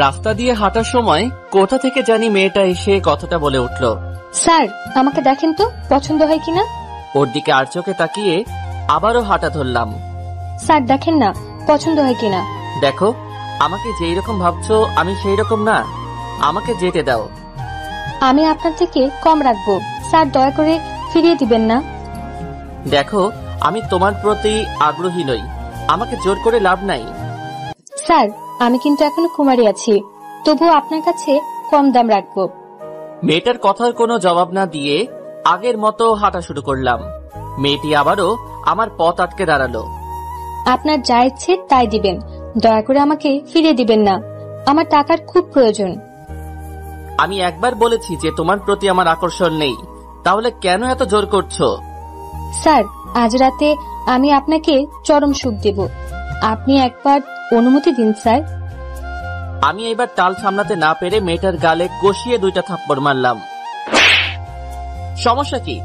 রাস্তা দিয়ে হাঁটার সময় কোথা থেকে জানি মেয়েটা এসে কথাটা বলে উঠল, স্যার আমাকে দেখেন তো পছন্দ হয় কিনা। ওর দিকে আর চোখে তাকিয়ে আবারও হাঁটা ধরলাম। স্যার দেখেন না পছন্দ হয় কিনা। দেখো, আমাকে যেই রকম ভাবছো আমি সেই রকম না, আমাকে যেতে দাও। আমি আপনার থেকে কম রাখবো স্যার, দয়া করে ফিরিয়ে দিবেন না। দেখো, আমি তোমার প্রতি আগ্রহী নই, আমাকে জোর করে লাভ নাই। স্যার আমি কিন্তু এখনো কুমারী আছি, তবুও আপনার কাছে কম দাম রাখবো। মেয়েটার কথার কোনো জবাব না দিয়ে আগের মতো হাঁটা শুরু করলাম। মেয়েটি আবারও আমার পথ আটকে দাঁড়ালো। আপনার যা ইচ্ছে তাই দিবেন, দয়া করে আমাকে ফিরিয়ে দিবেন না, আমার টাকার খুব প্রয়োজন। আমি একবার বলেছি যে তোমার প্রতি আমার আকর্ষণ নেই, তাহলে কেন এত জোর করছো? স্যার আজ রাতে আমি আপনাকে চরম সুখ দেব, আপনি একবার অনুমতি দিন স্যার। আমি এবার টাল সামলাতে না পেরে মেয়েটার গালে কষিয়ে 2টা থাপ্পড় মারলাম। সমস্যা কি?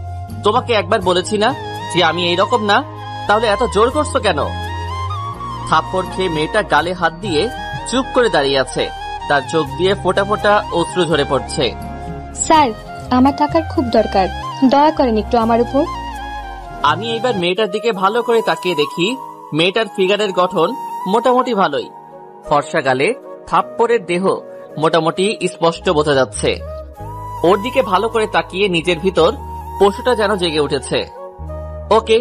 তোমাকে একবার বলেছি না যে আমি এইরকম না, তাহলে এত জোর করছো কেন? থাপ্পড় খেয়ে মেয়েটা গালে হাত দিয়ে চুপ করে দাঁড়িয়ে আছে, তার চোখ দিয়ে ফোঁটা ফোঁটা অশ্রু ঝরে পড়ছে। স্যার আমার টাকার খুব দরকার, দয়া করেন একটু আমার উপর। আমি এইবার মেয়েটার দিকে ভালো করে তাকিয়ে দেখি মেয়েটার ফিগারের গঠন মোটামুটি ভালোই, ফর্সা গালে থাপ্পড়ের দেহ মোটামুটি স্পষ্ট বোঝা যাচ্ছে। ওর দিকে ভালো করে তাকিয়ে নিজের ভিতর পশুটা যেন জেগে উঠেছে। ওকে,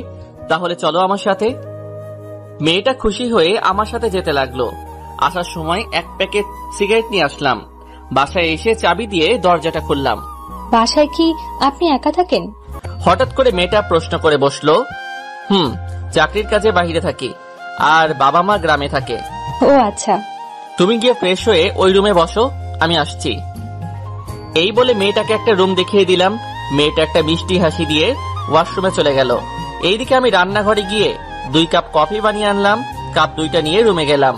তাহলে চলো আমার সাথে। মেয়েটা খুশি হয়ে আমার সাথে যেতে লাগলো। আসার সময় 1 প্যাকেট সিগারেট নিয়ে আসলাম। বাসায় এসে চাবি দিয়ে দরজাটা খুললাম। বাসায় কি আপনি একা থাকেন? হঠাৎ করে মেয়েটা প্রশ্ন করে বসলো। চাকরির কাজে বাহিরে থাকি, আর বাবা মা গ্রামে থাকে। ও আচ্ছা। তুমি গিয়ে ফ্রেশ হয়ে ওই রুমে বসো, আমি আসছি। এই বলে মেয়েটাকে একটা রুম দেখিয়ে দিলাম। মেয়েটা একটা মিষ্টি হাসি দিয়ে ওয়াশরুমে চলে গেল। এইদিকে আমি রান্নাঘরে গিয়ে 2 কাপ কফি বানিয়ে আনলাম। কাপ 2টা নিয়ে রুমে গেলাম।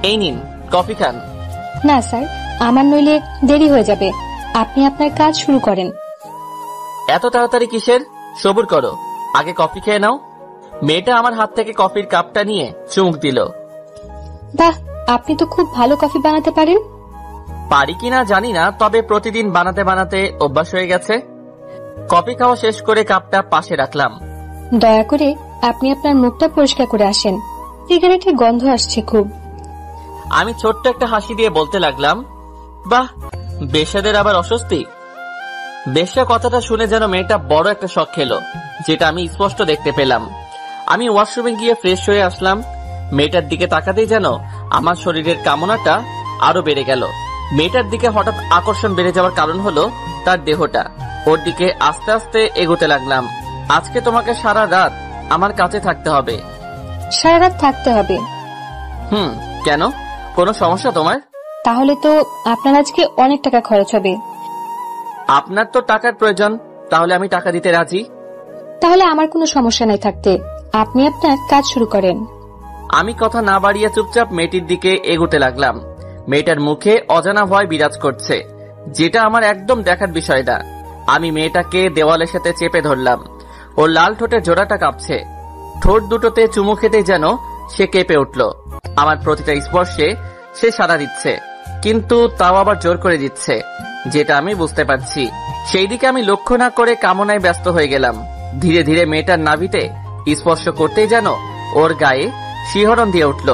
এই নিন, কফি খান। না স্যার, আমার নইলে দেরি হয়ে যাবে, আপনি আপনার কাজ শুরু করেন। এত তাড়াতাড়ি কিসের? সবুর করো, আগে কফি খেয়ে নাও। মেয়েটা আমার হাত থেকে কফির কাপটা নিয়ে চুমুক দিল। বাহ, আপনি তো খুব ভালো কফি বানাতে পারেন। পারি কিনা জানি না, তবে প্রতিদিন বানাতে বানাতে অভ্যাস হয়ে গেছে। কফি খাওয়া শেষ করে কাপটা পাশে রাখলাম। দয়া করে আপনি আপনার মুখটা পরিষ্কার করে আসেন, সিগারেটের গন্ধ আসছে খুব। আমি ছোট্ট একটা হাসি দিয়ে বলতে লাগলাম, বাহ, বেশ্যাদের আবার অস্বস্তি। বেশ্যা কথাটা শুনে যেন মেয়েটা বড় একটা শখ খেলো, যেটা আমি স্পষ্ট দেখতে পেলাম। আমি ওয়াশরুমে গিয়ে ফ্রেশ হয়ে আসলাম। মেয়েটার দিকে তাকাতেই যেন আমার শরীরের কামনাটা আরো বেড়ে গেল। মেয়েটার দিকে হঠাৎ আকর্ষণ বেড়ে যাওয়ার কারণ হলো তার দেহটা। ওর দিকে আস্তে আস্তে এগোতে লাগলাম। আজকে তোমাকে সারা রাত আমার কাছে থাকতে হবে। সারা রাত থাকতে হবে? কেন, কোনো সমস্যা তোমার? তাহলে তো আপনার আজকে অনেক টাকা খরচ হবে। আপনার তো টাকার প্রয়োজন, তাহলে আমি টাকা দিতে রাজি। তাহলে আমার কোনো সমস্যা নাই থাকতে, আপনি আপনার কাজ শুরু করেন। আমি কথা না বাড়িয়ে চুপচাপ মেয়েটির দিকে এগোতে লাগলাম। মেয়েটার মুখে অজানা ভয় বিরাজ করছে, যেটা আমার একদম দেখার বিষয় না। আমি মেয়েটাকে দেওয়ালের সাথে চেপে ধরলাম। ওর লাল ঠোঁটের জোড়াটা কাঁপছে। ঠোঁট দুটোতে চুমু খেতেই যেন সে কেঁপে উঠল। আমার প্রতিটা স্পর্শে সে সাড়া দিচ্ছে, কিন্তু তাও আবার জোর করে দিচ্ছে, যেটা আমি বুঝতে পারছি। সেই দিকে আমি লক্ষ্য না করে কামনায় ব্যস্ত হয়ে গেলাম। ধীরে ধীরে মেয়েটার নাভিতে স্পর্শ করতেই যেন ওর গায়ে শিহরণ দিয়ে উঠল।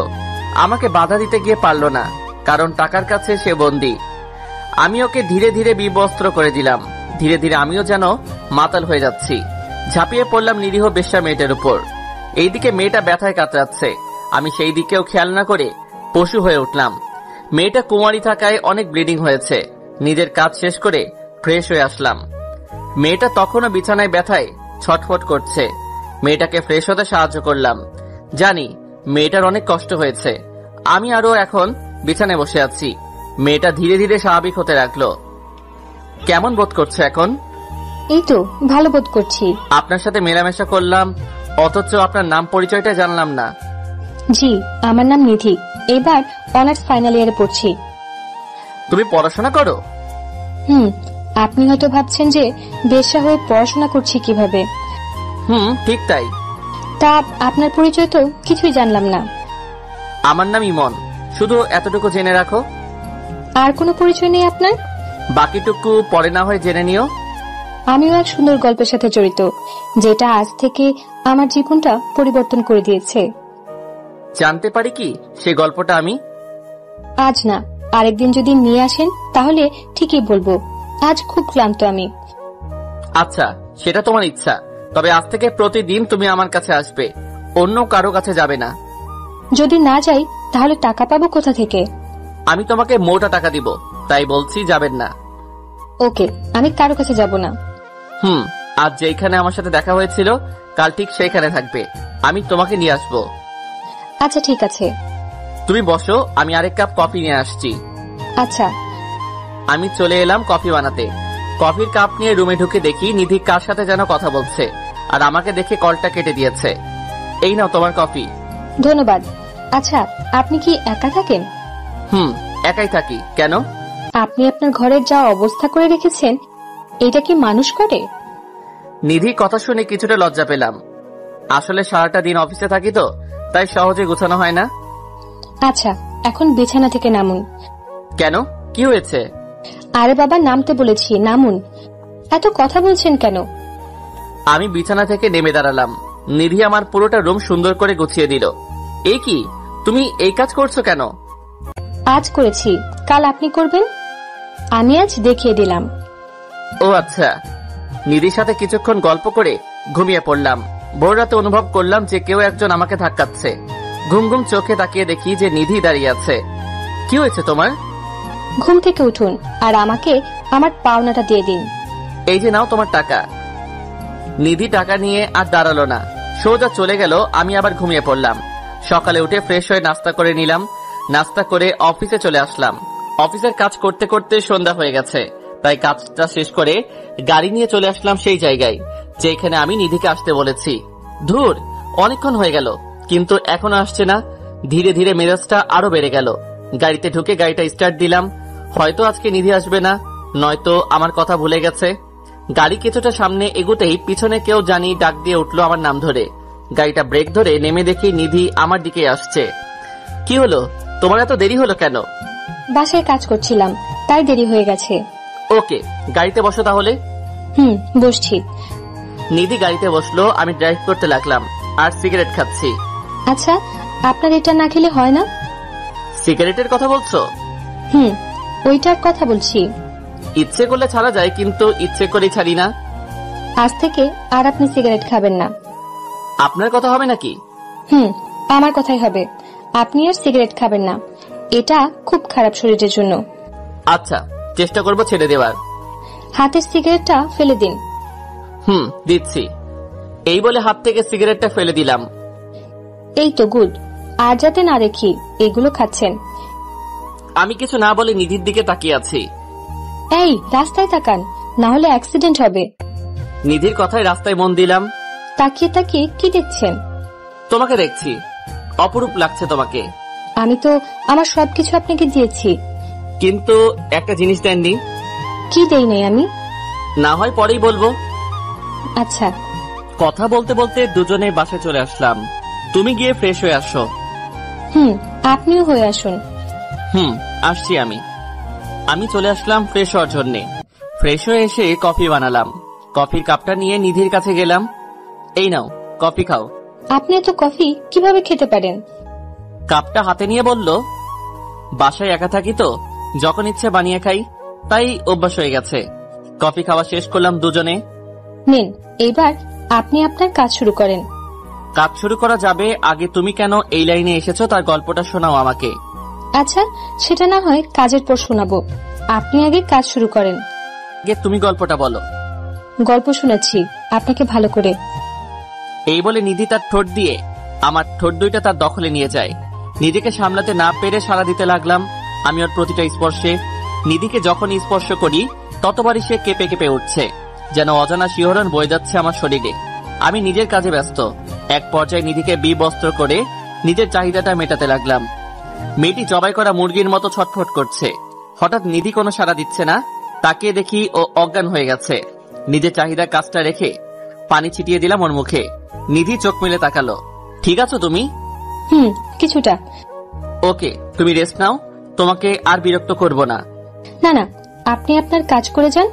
আমাকে বাধা দিতে গিয়ে পারল না, কারণ টাকার কাছে সে বন্দী। আমি ওকে ধীরে ধীরে বিবস্ত্র করে দিলাম। ধীরে ধীরে আমিও যেন মাতাল হয়ে যাচ্ছি। ঝাঁপিয়ে পড়লাম নিরীহ বেশ্যা মেয়েটার উপর। এইদিকে মেয়েটা ব্যথায় কাতরাচ্ছে, আমি সেই দিকেও খেয়াল না করে পশু হয়ে উঠলাম। মেয়েটা কুমারী থাকায় অনেক ব্লিডিং হয়েছে। নিজের কাজ শেষ করে ফ্রেশ হয়ে আসলাম। মেয়েটা তখনও বিছানায় ব্যথায় ছটফট করছে। মেয়েটাকে ফ্রেশ হতে সাহায্য করলাম। জানি মেয়েটার অনেক কষ্ট হয়েছে। আমি আরো এখন বিছানায় বসে আছি। মেয়েটা ধীরে ধীরে স্বাভাবিক হতে লাগলো। কেমন বোধ করছে এখন? এই তো ভালো বোধ করছি। আপনার সাথে মেলামেশা করলাম, অথচ আপনার নাম পরিচয়টা জানলাম না। জি, আমার নাম নিধি, এবার অনার্স ফাইনাল ইয়ারে পড়ছি। তুমি পড়াশোনা করো? আপনি হয়তো ভাবছেন যে বেশ্যা হয়ে পড়াশোনা করছি কিভাবে। ঠিক তাই। তা আপনার পরিচয় তো কিছুই জানলাম না। আমার নাম ইমন, শুধু এতটুকু জেনে রাখো। আর কোনো পরিচয় নেই আপনার? বাকিটুকু পরে না হয় জেনে নিও। আমিও এক সুন্দর গল্পের সাথে জড়িত, যেটা আজ থেকে আমার জীবনটা পরিবর্তন করে দিয়েছে। জানতে পারি কি সে গল্পটা? আমি আজ না, আরেকদিন যদি নিয়ে আসেন তাহলে ঠিকই বলবো। আজ খুব ক্লান্ত আমি। আচ্ছা, সেটা তোমার ইচ্ছা, তবে আজ থেকে প্রতিদিন তুমি আমার কাছে আসবে, অন্য কারো কাছে যাবে না। যদি না যাই তাহলে টাকা পাবো কোথা থেকে? আমি তোমাকে মোটা টাকা দিব, তাই বলছি যাবেন না। ওকে, আমি কারো কাছে যাব না। আজ যেখানে আমার সাথে দেখা হয়েছিল কাল ঠিক সেইখানে থাকবে, আমি তোমাকে নিয়ে আসবো। আচ্ছা ঠিক আছে। তুমি বসো, আমি আরেক কাপ কফি নিয়ে আসছি। আচ্ছা। আমি চলে এলাম কফি বানাতে। কফির কাপ নিয়ে রুমে ঢুকে দেখি নিধি কার সাথে যেন কথা বলছে, আর আমাকে দেখে কলটা কেটে দিয়েছে। এই নাও তোমার কফি। ধন্যবাদ। আচ্ছা, আপনি কি একা থাকেন? একাই থাকি। কেন? আপনি আপনার ঘরের যা অবস্থা করে রেখেছেন, এটা কি মানুষ করে? নিধি কথা শুনে কিছুটা লজ্জা পেলাম। আসলে সারাটা দিন অফিসে থাকি তো, তাই সহজে গোছানো হয় না। আচ্ছা, এখন বিছানা থেকে নামুন। কেন, কি হয়েছে? আরে বাবা, নামতে বলেছি, নামুন। এত কথা বলছেন কেন? আমি বিছানা থেকে নেমে দাঁড়ালাম। নিধি আমার পুরোটা রুম সুন্দর করে গুছিয়ে দিল। এই কি, তুমি এই কাজ করছো কেন? আজ করেছি, কাল আপনি করবেন। আমি আজ দেখিয়ে দিলাম। ও আচ্ছা। নিধির সাথে কিছুক্ষণ গল্প করে ঘুমিয়ে পড়লাম। ভোর রাতে অনুভব করলাম যে কেউ একজন আমাকে ধাক্কাচ্ছে। ঘুম ঘুম চোখে তাকিয়ে দেখি যে নিধি দাঁড়িয়ে আছে। কি হয়েছে তোমার? ঘুম থেকে উঠুন আর আমাকে আমার পাওনাটা দিয়ে দিন। এই যে নাও তোমার টাকা। নিধি টাকা নিয়ে আর দাঁড়ালো না, সোজা চলে গেল। আমি আবার ঘুমিয়ে পড়লাম। সকালে উঠে ফ্রেশ হয়ে নাস্তা করে নিলাম। নাস্তা করে অফিসে চলে আসলাম। অফিসের কাজ করতে করতে সন্ধ্যা হয়ে গেছে, তাই কাজটা শেষ করে গাড়ি নিয়ে চলে আসলাম সেই জায়গায় যেখানে আমি নিধিকে আসতে বলেছি। ধুর, অনেকক্ষণ হয়ে গেল কিন্তু এখনো আসছে না। ধীরে ধীরে মেজাজটা আরো বেড়ে গেল। গাড়িতে ঢুকে গাড়িটা স্টার্ট দিলাম। হয়তো আজকে নিধি আসবে না, নয়তো আমার কথা ভুলে গেছে। গাড়ি কিছুটা সামনে এগোতেই পিছনে কেউ জানি ডাক দিয়ে উঠলো আমার নাম ধরে। গাড়িটা ব্রেক ধরে নেমে দেখি নিধি আমার দিকে আসছে। কি হলো, তোমার এত দেরি হলো কেন? বাসায় কাজ করছিলাম, তাই দেরি হয়ে গেছে। ওকে, গাড়িতে বসো তাহলে। বসছি। নিধি গাড়িতে বসলো, আমি ড্রাইভ করতে লাগলাম আর সিগারেট খাচ্ছি। আচ্ছা, আপনার এটা না খেলে হয় না? সিগারেটের কথা বলছো? ওইটার কথা বলছি। ইচ্ছে করলে ছাড়া যায়, কিন্তু ইচ্ছে করে ছাড়ি না। আজ থেকে আর আপনি সিগারেট খাবেন না। আপনার কথা হবে নাকি? আমার কথাই হবে। আপনি আর সিগারেট খাবেন না, এটা খুব খারাপ শরীরের জন্য। আচ্ছা, চেষ্টা করবো ছেড়ে দেওয়ার। হাতের সিগারেটটা ফেলে দিন। দিচ্ছি। এই বলে হাত থেকে সিগারেটটা ফেলে দিলাম। এই তো গুড। আর যাতে না দেখি এগুলো খাচ্ছেন। আমি কিছু না বলে নিধির দিকে তাকিয়ে আছি। এই, রাস্তায় তাকান, না হলে অ্যাক্সিডেন্ট হবে। নিধির কথায় রাস্তায় মন দিলাম। তাকিয়ে তাকিয়ে কি দেখছেন? তোমাকে দেখছি, অপরূপ লাগছে তোমাকে। আমি তো আমার সবকিছু আপনাকে দিয়েছি। কিন্তু একটা জিনিস দেননি। কি দেই নাই আমি? না হয় পরেই বলবো। আচ্ছা। কথা বলতে বলতে দুজনে বাসে চলে আসলাম। তুমি গিয়ে ফ্রেশ হয়ে আসো। আপনিও হয়ে আসুন। আসছি আমি। আমি চলে আসলাম ফ্রেশ হওয়ার জন্যে। ফ্রেশ হয়ে এসে কফি বানালাম। কফির কাপটা নিয়ে নিধির কাছে গেলাম। এই নাও, কফি খাও। আপনি এত কফি কিভাবে খেতে পারেন? কাপটা হাতে নিয়ে বলল, বাসায় একা থাকি তো, যখন ইচ্ছে বানিয়ে খাই, তাই অভ্যাস হয়ে গেছে। কফি খাওয়া শেষ করলাম দুজনে। নিন, এবার আপনি আপনার কাজ শুরু করেন। কাজ শুরু করা যাবে, আগে তুমি কেন এই লাইনে এসেছো তার গল্পটা শোনাও আমাকে। আচ্ছা, সেটা না হয় কাজের পর শোনাবো। আপনি আগে কাজ শুরু করেন। আগে তুমি গল্পটা বলো। গল্প শোনাচ্ছি আপনাকে ভালো করে। এই বলে নিধি তার ঠোঁট দিয়ে আমার ঠোঁট দুইটা তার দখলে নিয়ে যায়। নিজেকে সামলাতে না পেরে সাড়া দিতে লাগলাম আমি ওর প্রতিটা স্পর্শে। নিধিকে যখন স্পর্শ করি ততবারই সে কেঁপে কেঁপে উঠছে, যেন অজানা শিহরণ বয়ে যাচ্ছে আমার শরীরে। আমি নিজের কাজে ব্যস্ত। এক পর্যায়ে নিধিকে বিবস্ত্র করে নিজের চাহিদাটা মেটাতে লাগলাম। মেয়েটি জবাই করা মুরগির মতো ছটফট করছে। হঠাৎ নিধি কোনো সাড়া দিচ্ছে না। তাকিয়ে দেখি ও অজ্ঞান হয়ে গেছে। নিজের চাহিদা কাজটা রেখে পানি ছিটিয়ে দিলাম ওর মুখে। নিধি চোখ মেলে তাকালো। ঠিক আছো তুমি? কিছুটা। ওকে, তুমি রেস্ট নাও, তোমাকে আর বিরক্ত করব না। না না, আপনি আপনার কাজ করে যান,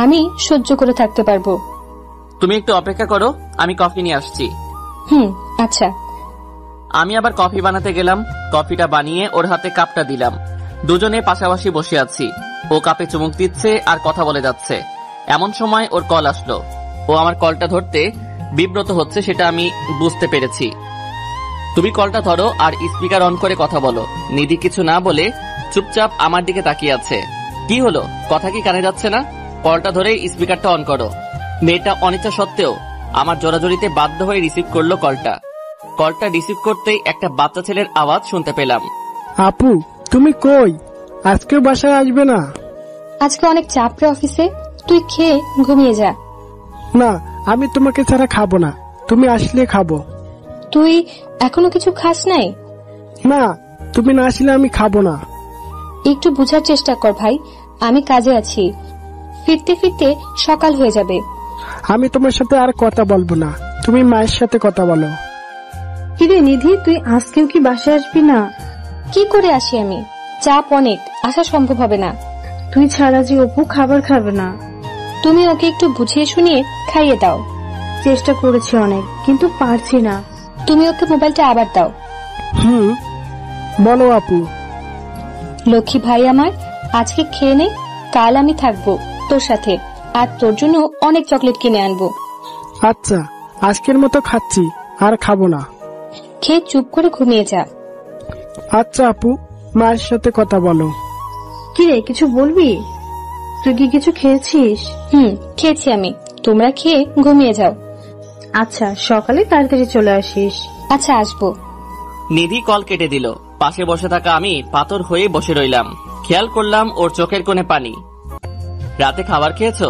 আমি সহ্য করে থাকতে পারবো। তুমি একটু অপেক্ষা করো, আমি কফি নিয়ে আসছি। আচ্ছা। আমি আবার কফি বানাতে গেলাম। কফিটা বানিয়ে ওর হাতে কাপটা দিলাম। দুজনে পাশাপাশি বসে আছি। ও কাপে চুমুক দিচ্ছে আর কথা বলে যাচ্ছে। এমন সময় ওর কল আসলো। ও আমার কলটা ধরতে বিব্রত হচ্ছে, সেটা আমি বুঝতে পেরেছি। তুমি কলটা ধরো আর স্পিকার অন করে কথা বলো। নিধি কিছু না বলে চুপচাপ আমার দিকে তাকিয়ে আছে। কি হলো, কথা কি কানে যাচ্ছে না? কলটা ধরে স্পিকারটা অন করো। মেয়েটা অনিচ্ছা সত্ত্বেও আমার জোরাজোরিতে বাধ্য হয়ে রিসিভ করলো কলটা। কলটা রিসিভ করতেই একটা বাচ্চা ছেলের আওয়াজ শুনতে পেলাম। আপু, তুমি কই? আজকে বাসায় আসবে না? আজকে অনেক চাপ রে অফিসে, তুই খেয়ে ঘুমিয়ে যা। না, আমি তোমাকে ছাড়া খাবো না, তুমি আসলে খাবো। তুই এখনো কিছু খাস নাই? না, তুমি না আসলে আমি খাবো না। একটু বুঝার চেষ্টা কর ভাই, আমি কাজে আছি, ফিরতে ফিরতে সকাল হয়ে যাবে। আমি তোমার সাথে আর কথা বলবো না, তুমি মায়ের সাথে কথা বলো। কিরে নিধি, তুই আজকেও কি বাসায় আসবি না? কি করে আসি আমি? চাপ অনেক, আসা সম্ভব হবে না। তুই ছাড়া যে অপু খাবার খাবে না। তুমি ওকে একটু বুঝিয়ে শুনিয়ে খাইয়ে দাও। চেষ্টা করেছি অনেক, কিন্তু পারছি না। তুমি ওকে মোবাইলটা আবার দাও। বলো আপু। লক্ষ্মী ভাই আমার, আজকে খেয়ে নে, কাল আমি থাকবো তোর সাথে, আর তোর জন্য অনেক চকলেট কিনে আনবো। আচ্ছা, আজকের মতো খাচ্ছি, আর খাবো না। খেয়ে চুপ করে ঘুমিয়ে যা। আচ্ছা আপু, মায়ের সাথে কথা বলো। কিরে, কিছু বলবি? তুই কি কিছু খেয়েছিস? খেয়েছি আমি, তোমরা খেয়ে ঘুমিয়ে যাও। আচ্ছা, সকালে তাড়াতাড়ি চলে আসিস। আচ্ছা, আসবো। নিধি কল কেটে দিল। পাশে বসে থাকা আমি পাথর হয়ে বসে রইলাম। খেয়াল করলাম ওর চোখের কোণে পানি। রাতে খাবার খেয়েছো?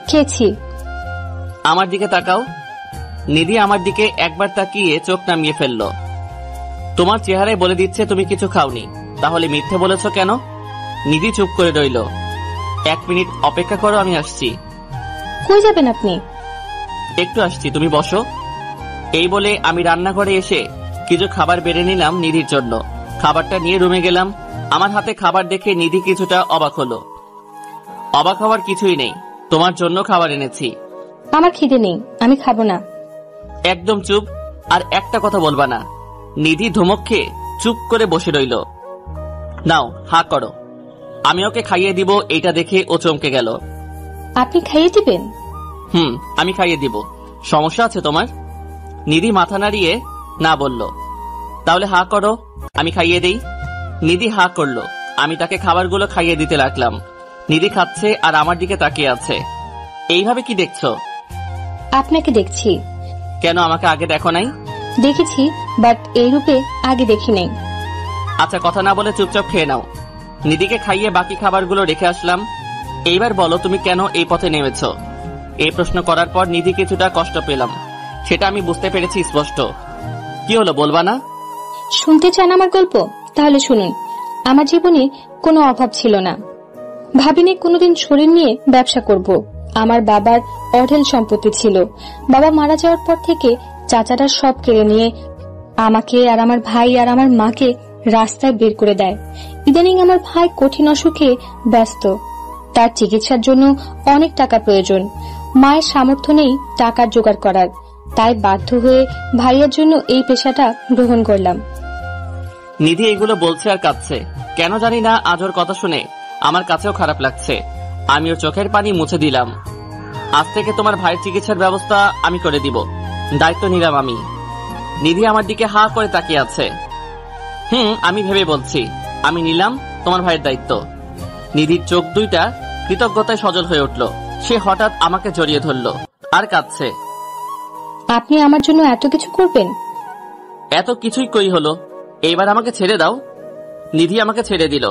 খেয়েছি। আমার দিকে তাকাও। নিধি আমার দিকে একবার তাকিয়ে চোখ নামিয়ে ফেললো। তোমার চেহারায় বলে দিচ্ছে তুমি কিছু খাওনি, তাহলে মিথ্যে বলেছ কেন? নিধি চুপ করে রইল। 1 মিনিট অপেক্ষা করো, আমি আসছি। কই যাবেন আপনি? একটু আসছি, তুমি বসো। এই বলে আমি রান্নাঘরে এসে কিছু খাবার বেড়ে নিলাম নিধির জন্য। খাবারটা নিয়ে রুমে গেলাম। আমার হাতে খাবার দেখে নিধি কিছুটা অবাক হলো। অবাক হওয়ার কিছুই নেই, তোমার জন্য খাবার এনেছি। আমার খিদে নেই, আমি খাবো না। একদম চুপ, আর একটা কথা বলবা না। নিধি ধমক খেয়ে চুপ করে বসে রইল। নাও, হা করো, আমি ওকে খাইয়ে দিব। এইটা দেখে ও চমকে গেল। আপনি খাইয়ে দিবেন? আমি খাইয়ে দিব। সমস্যা আছে তোমার? নিধি মাথা নাড়িয়ে না বলল। তাহলে হা করো, আমি খাইয়ে দেই। নিধি হা করলো। আমি তাকে খাবারগুলো খাইয়ে দিতে লাগলাম। নিধি খাচ্ছে আর আমার দিকে তাকিয়ে আছে। এইভাবে কি দেখছো? আপনাকে দেখছি। কেন, আমাকে আগে দেখো নাই? দেখেছি, বাট এই রূপে আগে দেখি নাই। আচ্ছা, কথা না বলে চুপচাপ খেয়ে নাও। নিধিকে খাইয়ে বাকি খাবারগুলো রেখে আসলাম। এইবার বলো, তুমি কেন এই পথে নেমেছো? এই প্রশ্ন করার পর নিধি কিছুটা কষ্ট পেলাম, সেটা আমি বুঝতে পেরেছি স্পষ্ট। কি হলো, বলবা না? শুনতে চান আমার গল্প? তাহলে শুনুন। আমার জীবনে কোনো অভাব ছিল না, ভাবিনি কোনোদিন শরীর নিয়ে ব্যবসা করব। আমার বাবার অঢেল সম্পত্তি ছিল। বাবা মারা যাওয়ার পর থেকে চাচারা সব কেড়ে নিয়ে আমাকে আর আমার ভাই আর আমার মাকে রাস্তায় বের করে দেয়। ইদানিং আমার ভাই কঠিন অসুখে ব্যস্ত, তার চিকিৎসার জন্য অনেক টাকা প্রয়োজন। মায়ের সামর্থ্য নেই টাকার জোগাড় করার, তাই বাধ্য হয়ে ভাইয়ের জন্য এই পেশাটা গ্রহণ করলাম। নিধি এগুলো বলছে আর কাঁদছে। কেন জানি না, আজ ওর কথা শুনে আমার কাছেও খারাপ লাগছে। আমি ওর চোখের পানি মুছে দিলাম। আজ থেকে তোমার ভাইয়ের চিকিৎসার ব্যবস্থা আমি করে দিব, দায়িত্ব নিলাম আমি। নিধি আমার দিকে হা করে তাকিয়ে আছে। আমি ভেবে বলছি, আমি নিলাম তোমার ভাইয়ের দায়িত্ব। নিধির চোখ দুইটা কৃতজ্ঞতায় সজল হয়ে উঠল। সে হঠাৎ আমাকে জড়িয়ে ধরল আর কাঁদছে। আপনি আমার জন্য এত কিছু করবেন? এত কিছুই কই হলো, এইবার আমাকে ছেড়ে দাও। নিধি আমাকে ছেড়ে দিল।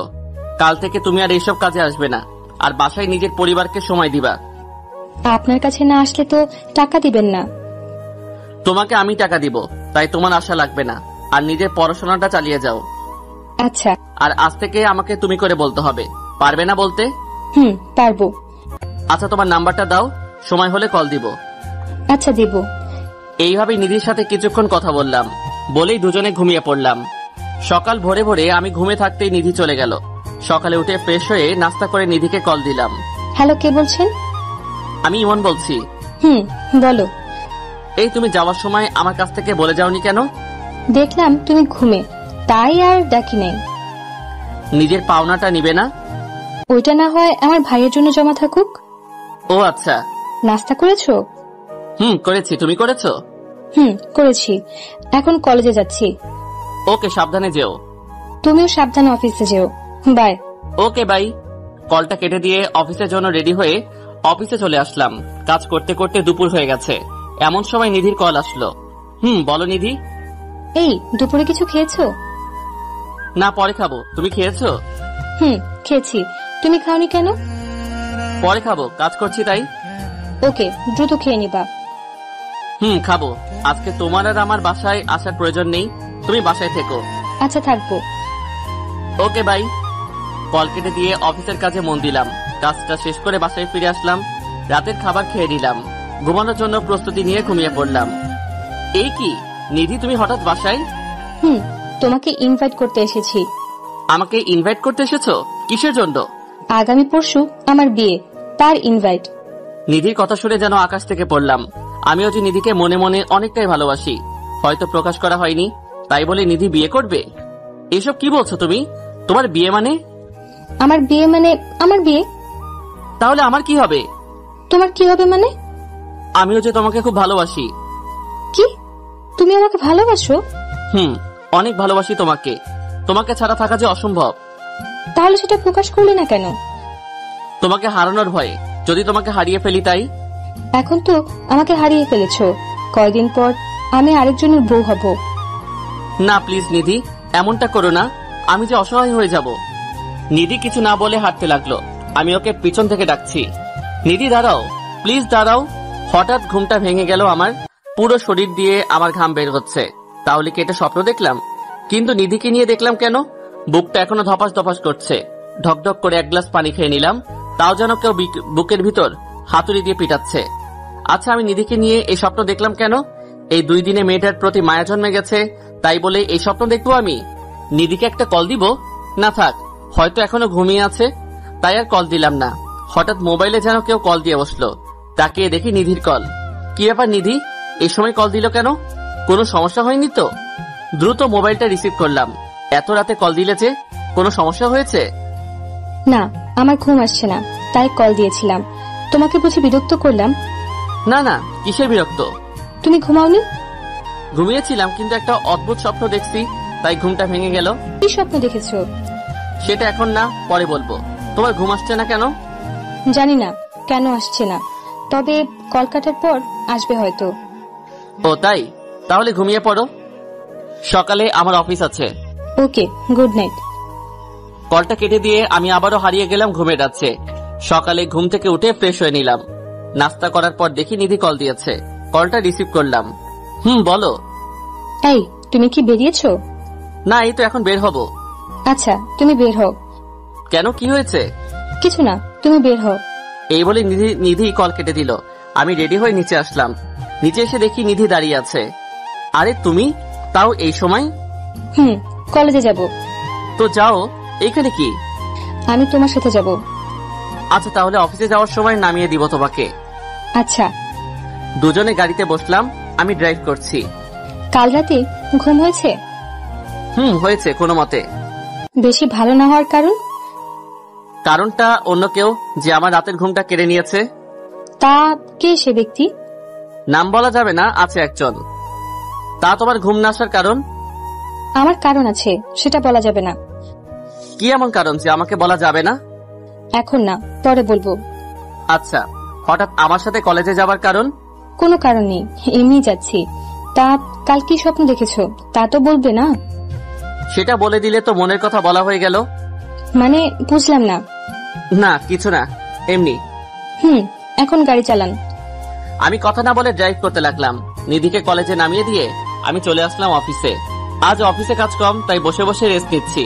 কাল থেকে তুমি আর এইসব কাজে আসবে না, আর বাসায় নিজের পরিবারকে সময় দিবা। আপনার কাছে না আসলে তো টাকা দিবেন না। তোমাকে আমি টাকা দিব, তাই তোমার আশা লাগবে না। আর নিজের পড়াশোনাটা চালিয়ে যাও। আচ্ছা। আর আজ থেকে আমাকে তুমি করে বলতে হবে, পারবে না বলতে? পারবো। আচ্ছা, তোমার নাম্বারটা দাও, সময় হলে কল দিব। আচ্ছা, দিব। এইভাবে নিধির সাথে কিছুক্ষণ কথা বললাম, বলেই দুজনে ঘুমিয়ে পড়লাম। সকাল ভোরে ভোরে আমি ঘুমে থাকতেই নিধি চলে গেল। সকালে উঠে ফ্রেশ হয়ে নাস্তা করে নিধিকে কল দিলাম। হ্যালো, কে বলছেন? আমি ইমন বলছি। বলো। এই তুমি যাওয়ার সময় আমার কাছ থেকে বলে যাওনি কেন? দেখলাম তুমি ঘুমে, তাই আর ডাকি নেই। নিজের পাওনাটা নিবে না? ওইটা না হয় আমার ভাইয়ের জন্য জমা থাকুক। ও আচ্ছা। নাস্তা করেছো? করেছি, তুমি করেছো? করেছি। এখন কলেজে যাচ্ছি। ওকে, সাবধানে যেও। তুমিও সাবধানে অফিসে যেও। বাই। Okay by. কলটা কেটে দিয়ে অফিসের জন্য রেডি হয়ে অফিসে চলে আসলাম। কাজ করতে করতে দুপুর হয়ে গেছে। এমন সময় নিধির কল আসলো। বলো নিধি। এই, দুপুরে কিছু খেয়েছো? না, পরে খাবো। তুমি খেয়েছো? খেয়েছি। তুমি খাওনি কেন? পরে খাবো, কাজ করছি তাই। ওকে, দ্রুত খেয়ে নিবা। খাবো। আজকে তোমার আর আমার বাসায় আসার প্রয়োজন নেই, তুমি বাসায় থেকো। আচ্ছা, থাকবো। Okay bye. কল কেটে দিয়ে অফিসের কাজে মন দিলাম। কাজটা শেষ করে বাসায় ফিরে আসলাম। রাতের খাবার খেয়ে নিলাম। ঘুমানোর জন্য প্রস্তুতি নিয়ে ঘুমিয়ে পড়লাম। এই কি নিধি, তুমি হঠাৎ বাসায়? তোমাকে ইনভাইট করতে এসেছি। আমাকে ইনভাইট করতে এসেছো? কিসের জন্য? আগামী পরশু আমার বিয়ে, তার ইনভাইট। নিধির কথা শুনে যেন আকাশ থেকে পড়লাম। আমিও যে নিধিকে মনে মনে অনেকটাই ভালোবাসি, হয়তো প্রকাশ করা হয়নি, তাই বলে নিধি বিয়ে করবে? এসব কি বলছো তুমি? তোমার বিয়ে মানে? আমার বিয়ে মানে আমার বিয়ে। তাহলে আমার কি হবে? তোমার কি হবে মানে? আমিও যে তোমাকে খুব ভালোবাসি। কি? তুমি আমাকে ভালোবাসো? অনেক ভালোবাসি তোমাকে। তোমাকে ছাড়া থাকা যে অসম্ভব। তাহলে সেটা প্রকাশ করলে না কেন? তোমাকে হারানোর ভয়ে, যদি তোমাকে হারিয়ে ফেলি তাই। এখন তো আমাকে হারিয়ে ফেলেছো, কয়দিন পর আমি আরেকজনের বউ হব। না প্লিজ নিধি, এমনটা করো না। আমি যে অসহায় হয়ে যাব। নিধি কিছু না বলে হাঁটতে লাগলো। আমি ওকে পিছন থেকে ডাকছি, নিধি দাঁড়াও, প্লিজ দাঁড়াও। হঠাৎ ঘুমটা ভেঙে গেল আমার। পুরো শরীর দিয়ে আমার ঘাম বের হচ্ছে। তাহলে কি এটা স্বপ্ন দেখলাম? কিন্তু নিধিকে নিয়ে দেখলাম কেন? বুকটা এখনো ধপাস ধপাস করছে। ঢকঢক করে এক গ্লাস পানি খেয়ে নিলাম, তাও যেন কেউ বুকের ভিতর হাতুড়ি দিয়ে পিটাচ্ছে। আচ্ছা, আমি নিধিকে নিয়ে এই স্বপ্ন দেখলাম কেন? এই 2 দিনে মেয়েটার প্রতি মায়া জন্মে গেছে, তাই বলে এই স্বপ্ন দেখবো আমি? নিধিকে একটা কল দিব? না থাক, হয়তো এখনো ঘুমিয়ে আছে, তাই আর কল দিলাম না। হঠাৎ মোবাইলে যেন কেউ কল দিয়ে বসলো। তাকিয়ে দেখি নিধির কল। কি ব্যাপার নিধি, এই সময় কল দিল কেন? কোনো সমস্যা হয়নি তো? দ্রুত মোবাইলটা রিসিভ করলাম। এত রাতে কল দিলে যে, কোনো সমস্যা হয়েছে? না, আমার ঘুম আসছে না, তাই কল দিয়েছিলাম। তোমাকে বুঝি বিরক্ত করলাম? না না, কিসের বিরক্ত? তুমি ঘুমাওনি? ঘুমিয়েছিলাম, কিন্তু একটা অদ্ভুত স্বপ্ন দেখছি, তাই ঘুমটা ভেঙে গেল। কি স্বপ্ন দেখেছো? সেটা এখন না, পরে বলবো। তোমার ঘুম আসছে না কেন? জানি না কেন আসছে না, তবে কল কাটার পর আসবে হয়তো। ও তাই? তাহলে ঘুমিয়ে পড়ো। সকালে আমার অফিস আছে। ওকে, গুড নাইট। কলটা কেটে দিয়ে আমি আবারও হারিয়ে গেলাম ঘুমের রাজ্যে। সকালে ঘুম থেকে উঠে ফ্রেশ হয়ে নিলাম। নাস্তা করার পর দেখি নিধি কল দিয়েছে। কলটা রিসিভ করলাম। বলো। এই, তুমি কি বেরিয়েছো? না, এই তো এখন বের হব। আচ্ছা, তুমি বের হও। কেন, কি হয়েছে? কিছু না, তুমি বের হও। এই বলে নিধি কল কেটে দিল। আমি রেডি হয়ে নিচে আসলাম। নিচে এসে দেখি নিধি দাঁড়িয়ে আছে। আরে তুমি, তাও এই সময়? কলেজে যাব। তো যাও, এইখানে কি? আমি তোমার সাথে যাব। আচ্ছা, তাহলে অফিসে যাওয়ার সময় নামিয়ে দিব তোমাকে। আচ্ছা। দুজনে গাড়িতে বসলাম। আমি ড্রাইভ করছি। কাল রাতে ঘুম হয়েছে? হয়েছে কোনো মতে। বেশি ভালো না হওয়ার কারণ? কারণটা অন্য কেউ, যে আমার রাতের ঘুমটা কেড়ে নিয়েছে। তা কে সে ব্যক্তি? নাম বলা যাবে না, আছে একজন। তা তোমার ঘুম না আসার কারণ? আমার কারণ আছে, সেটা বলা যাবে না। কি এমন কারণ যে আমাকে বলা যাবে না? এখন না, পরে বলবো। আচ্ছা, হঠাৎ আমার সাথে কলেজে যাবার কারণ? কোনো কারণ নেই, এমনি যাচ্ছি। তা কাল কি স্বপ্ন দেখেছো, তা তো বলবে না? সেটা বলে দিলে তো মনের কথা বলা হয়ে গেল। মানে বুঝলাম না। না কিছু না, এমনি। এখন গাড়ি চালান। আমি কথা না বলে ড্রাইভ করতে লাগলাম। নিধিকে কলেজে নামিয়ে দিয়ে আমি চলে আসলাম অফিসে। আজ অফিসে কাজ কম, তাই বসে বসে রেস্ট নিচ্ছি।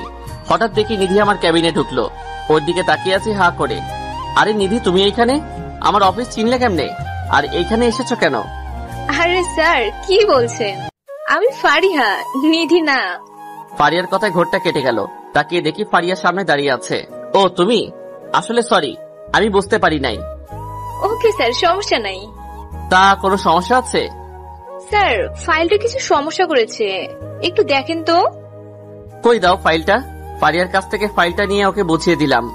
হঠাৎ দেখি নিধি আমার ক্যাবিনে ঢুকলো। ওর দিকে তাকিয়ে আছি হা করে। আরে নিধি, তুমি এইখানে? আমার অফিস চিনলে কেমনে? আর এইখানে এসেছো কেন? আরে স্যার, কি বলছেন? আমি ফারিহা, নিধি না। ফারিয়ার কথায় ঘোরটা কেটে গেল। তাকিয়ে দেখি ফারিয়ার সামনে দাঁড়িয়ে আছে। ও তুমি? আসলে সরি, আমি বুঝতে পারি নাই। ওকে স্যার, সমস্যা নাই। তা কোনো সমস্যা আছে? স্যার, ফাইলটা কিছু সমস্যা করেছে, একটু দেখেন তো। কই দাও ফাইলটা। ফারিয়ার কাছ থেকে ফাইলটা নিয়ে ওকে বুঝিয়ে দিলাম।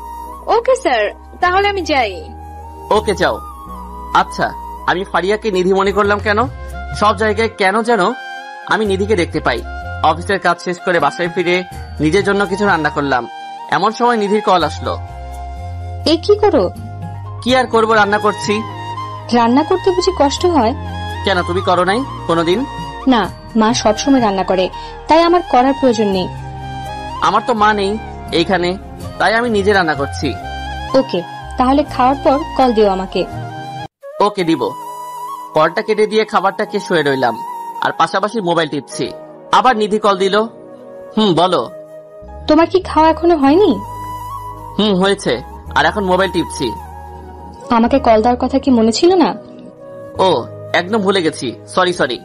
ওকে স্যার, তাহলে আমি যাই। ওকে যাও। আচ্ছা, আমি ফারিয়াকে নিধি মনে করলাম কেন? সব জায়গায় কেন যেন আমি নিধিকে দেখতে পাই। অফিসের কাজ শেষ করে বাসায় ফিরে নিজের জন্য কিছু রান্না করলাম। এমন সময় নিধির কল আসলো। এ কি করো? কি আর করবো, রান্না করছি। রান্না করতে বুঝি কষ্ট হয়? কেন, তুমি করো নাই কোনোদিন? না, মা সবসময় রান্না করে, তাই আমার করার প্রয়োজন নেই। আমার তো মা নেই এইখানে, তাই আমি নিজে রান্না করছি। ওকে, তাহলে খাওয়ার পর কল দিও আমাকে। ওকে দিব। কলটা কেটে দিয়ে খাবারটা খেয়ে শুয়ে রইলাম আর পাশাপাশি মোবাইল টিপছি। আবার নিধি কল দিল। বলো। তোমার কি খাওয়া এখনো হয়নি? হয়েছে, আর এখন মোবাইল টিপছি। আমাকে কল দেওয়ার কথা কি মনে ছিল না? ও, একদম ভুলে গেছি, সরি।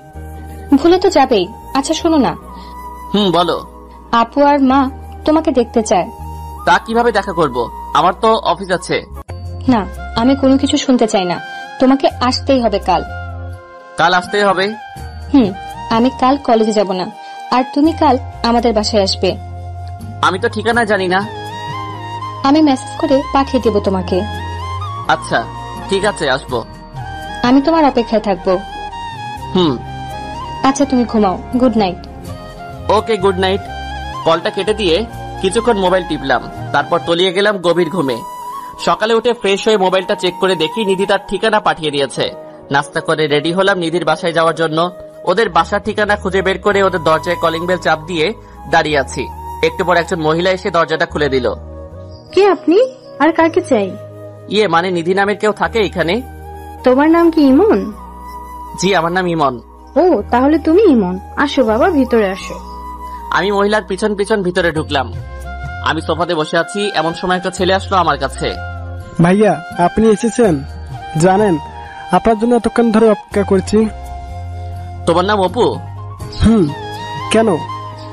ভুলে তো যাবেই। আচ্ছা শোনো না। বলো। আপু আর মা তোমাকে দেখতে চায়। তা কিভাবে দেখা করব? আমার তো অফিস আছে। না, আমি কোনো কিছু শুনতে চাই না। তোমাকে আসতেই হবে কাল। কাল আসতে হবে? আমি কাল কলেজে যাব না, আর তুমি কাল আমাদের বাসায় আসবে। আমি তো ঠিকানা জানি না। আমি মেসেজ করে পাঠিয়ে দেব তোমাকে। আচ্ছা ঠিক আছে, আসবো। আমি তোমার অপেক্ষায় থাকবো। আচ্ছা তুমি ঘুমাও, গুড নাইট। ওকে, গুড নাইট। কলটা কেটে দিয়ে কিছুক্ষণ মোবাইল টিপলাম, তারপর তলিয়ে গেলাম গভীর ঘুমে। সকালে উঠে ফ্রেশ হয়ে মোবাইলটা চেক করে দেখি নিধি তার ঠিকানা পাঠিয়ে দিয়েছে। নাস্তা করে রেডি হলাম নিধির বাসায় যাওয়ার জন্য। ওদের বাসার ঠিকানা খুঁজে বের করে ওদের দরজায় কলিং বেল চাপ দিয়ে দাঁড়িয়ে আছি। একটু পর একজন মহিলা এসে দরজাটা খুলে দিল। কে আপনি, আর কাকে চাই? মানে নিধি নামের কেউ থাকে এখানে? তোমার নাম কি ইমন? জি, আমার নাম ইমন। ও, তাহলে তুমি ইমন। আসো বাবা, ভিতরে আসো। আমি মহিলার পিছন পিছন ভিতরে ঢুকলাম। আমি সোফাতে বসে আছি, এমন সময় একটা ছেলে আসলো আমার কাছে। ভাইয়া, আপনি এসেছেন? জানেন, আপনার জন্য এতক্ষণ ধরে অপেক্ষা করছি। তোমার নাম অপু? কেন,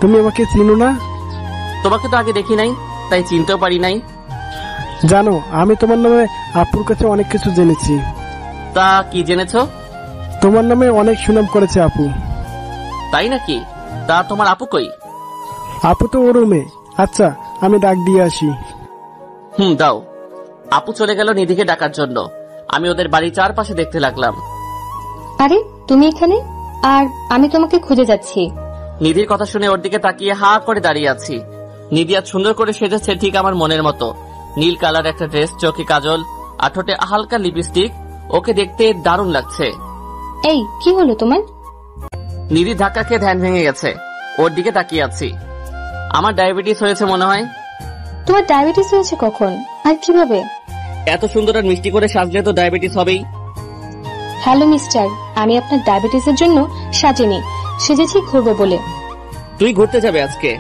তুমি আমাকে চিনো না? তোমাকে তো আগে দেখি নাই, তাই চিনতেও পারি নাই। জানো, আমি তোমার নামে আপুর কাছে অনেক কিছু জেনেছি। তা কি জেনেছো? তোমার নামে অনেক সুনাম করেছে আপু। তাই নাকি? তা তোমার আপু কই? আপু তো ওর রুমে। আচ্ছা, আমি ডাক দিয়ে আসি। দাও। আপু চলে গেল নিধিকে ডাকার জন্য। আমি ওদের বাড়ির চারপাশে দেখতে লাগলাম। আরে তুমি এখানে? আর আমি তোমাকে খুঁজে যাচ্ছি। নিধির কথা শুনে ওর দিকে তাকিয়ে হা করে দাঁড়িয়ে আছি। নিধি আজ সুন্দর করে সেজেছে, ঠিক আমার মনের মতো। নীল কালার একটা ড্রেস, চোখে কাজল, আর ঠোঁটে হালকা লিপস্টিক। ওকে দেখতে দারুণ লাগছে। এই কি হলো তোমার? নিধি ধাক্কা খেয়ে ধ্যান ভেঙে গেছে। ওর দিকে তাকিয়ে আছি। আমার ডায়াবেটিস হয়েছে মনে হয়। তোমার ডায়াবেটিস হয়েছে কখন আর কিভাবে? এত সুন্দর আর মিষ্টি করে সাজলে তো ডায়াবেটিস হবেই। হ্যালো মিস্টার, আমি আপনার ডায়াবেটিসের জন্য সাজিনি, সেজেছি ঘুরবো বলে। তুই ঘুরতে যাবে আজকে?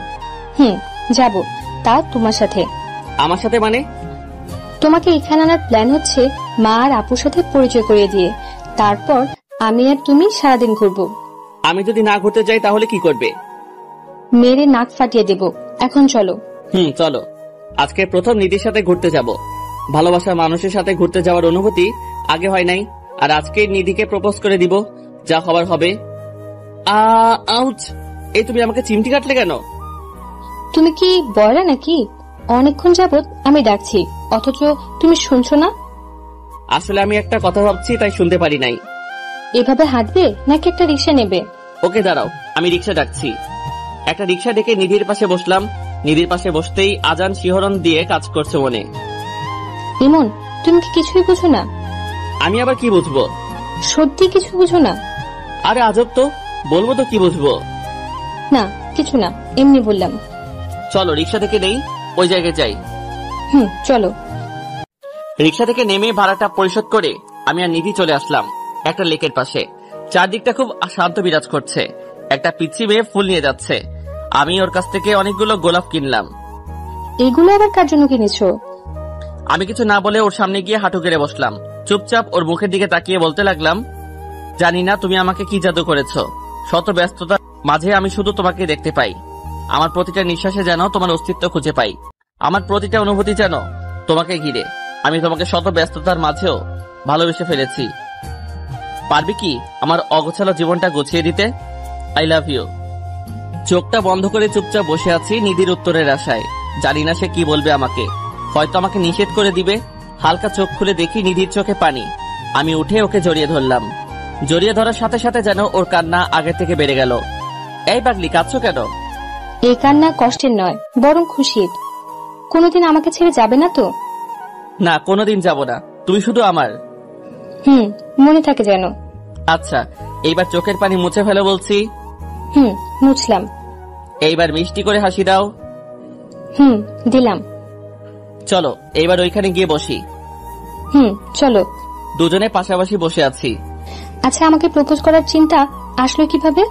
যাব। তা তোমার সাথে। আমার সাথে মানে? তোমাকে এখানে আনার প্ল্যান হচ্ছে মা আর আপুর সাথে পরিচয় করিয়ে দিয়ে, তারপর আমি আর তুমি সারাদিন ঘুরবো। আমি যদি না ঘুরতে যাই তাহলে কি করবে? মেরে নাক ফাটিয়ে দেব। এখন চলো। চলো। আজকে প্রথম নিধির সাথে ঘুরতে যাব। ভালোবাসার মানুষের সাথে ঘুরতে যাওয়ার অনুভূতি আগে হয় নাই, আর আজকে নিধিকে প্রপোজ করে দিব। যা হবার হবে। আউচ! এই তুমি আমাকে চিমটি কাটলে কেন? তুমি কি বয়রা নাকি? অনেকক্ষণ যাবত আমি ডাকছি, অথচ তুমি শুনছো না। আসলে আমি একটা কথা ভাবছি, তাই শুনতে পারি নাই। এভাবে হাঁটবে নাকি একটা রিক্সা নেবে? ওকে দাঁড়াও, আমি রিক্সা ডাকছি। একটা রিক্সা ডেকে নিধির পাশে বসলাম। নিধির পাশে বসতেই আজান শিহরণ দিয়ে কাজ করছে মনে। ইমন, তুমি কি কিছুই বুঝো না? আমি আবার কি বুঝবো? সত্যি কিছু বুঝো না? আরে আজব তো, বলবো তো কি বুঝবো। না কিছু না, এমনি বললাম। চলো রিক্সা থেকে নেই, ওই জায়গায় যাই। চলো। রিক্সা থেকে নেমে ভাড়াটা পরিশোধ করে আমি আর নিধি চলে আসলাম একটা লেকের পাশে। চারদিকটা খুব শান্ত বিরাজ করছে। একটা পিচ্ছি মেয়ে ফুল নিয়ে যাচ্ছে। আমি ওর কাছ থেকে অনেকগুলো গোলাপ কিনলাম। এগুলো আবার কার জন্য কিনেছো? আমি কিছু না বলে ওর সামনে গিয়ে হাঁটু গেড়ে বসলাম। চুপচাপ ওর মুখের দিকে তাকিয়ে বলতে লাগলাম, জানি না তুমি আমাকে কি জাদু করেছো। শত ব্যস্ততার মাঝে আমি শুধু তোমাকে দেখতে পাই। আমার প্রতিটা নিঃশ্বাসে যেন তোমার অস্তিত্ব খুঁজে পাই। আমার প্রতিটা অনুভূতি যেন তোমাকে ঘিরে। আমি তোমাকে শত ব্যস্ততার মাঝেও ভালোবেসে ফেলেছি। পারবি কি আমার অগোছালো জীবনটা গুছিয়ে দিতে? I love you. চোখটা বন্ধ করে চুপচাপ বসে আছি নিধির উত্তরের আশায়। জানি না সে কি বলবে আমাকে, হয়তো আমাকে নিষেধ করে দিবে। হালকা চোখ খুলে দেখি নিধির চোখে পানি। আমি উঠে ওকে জড়িয়ে ধরলাম। জড়িয়ে ধরার সাথে সাথে যেন ওর কান্না আগে থেকে বেড়ে গেল। এই পাগলি, কাঁদছো কেন? এই কান্না কষ্টের নয়, বরং খুশির। কোনোদিন আমাকে ছেড়ে যাবে না তো? না, কোনোদিন যাব না, তুমি শুধু আমার। মনে থাকে যেন। আচ্ছা, এইবার চোখের পানি মুছে ফেলো বলছি। মুছলাম। এইবার মিষ্টি করে হাসি দাও। দিলাম। চলো এইবার ওইখানে গিয়ে বসি। চলো। দুজনে পাশাপাশি বসে আছি। আচ্ছা, আমাকে প্রপোজ করার চিন্তা আসলো কিভাবে?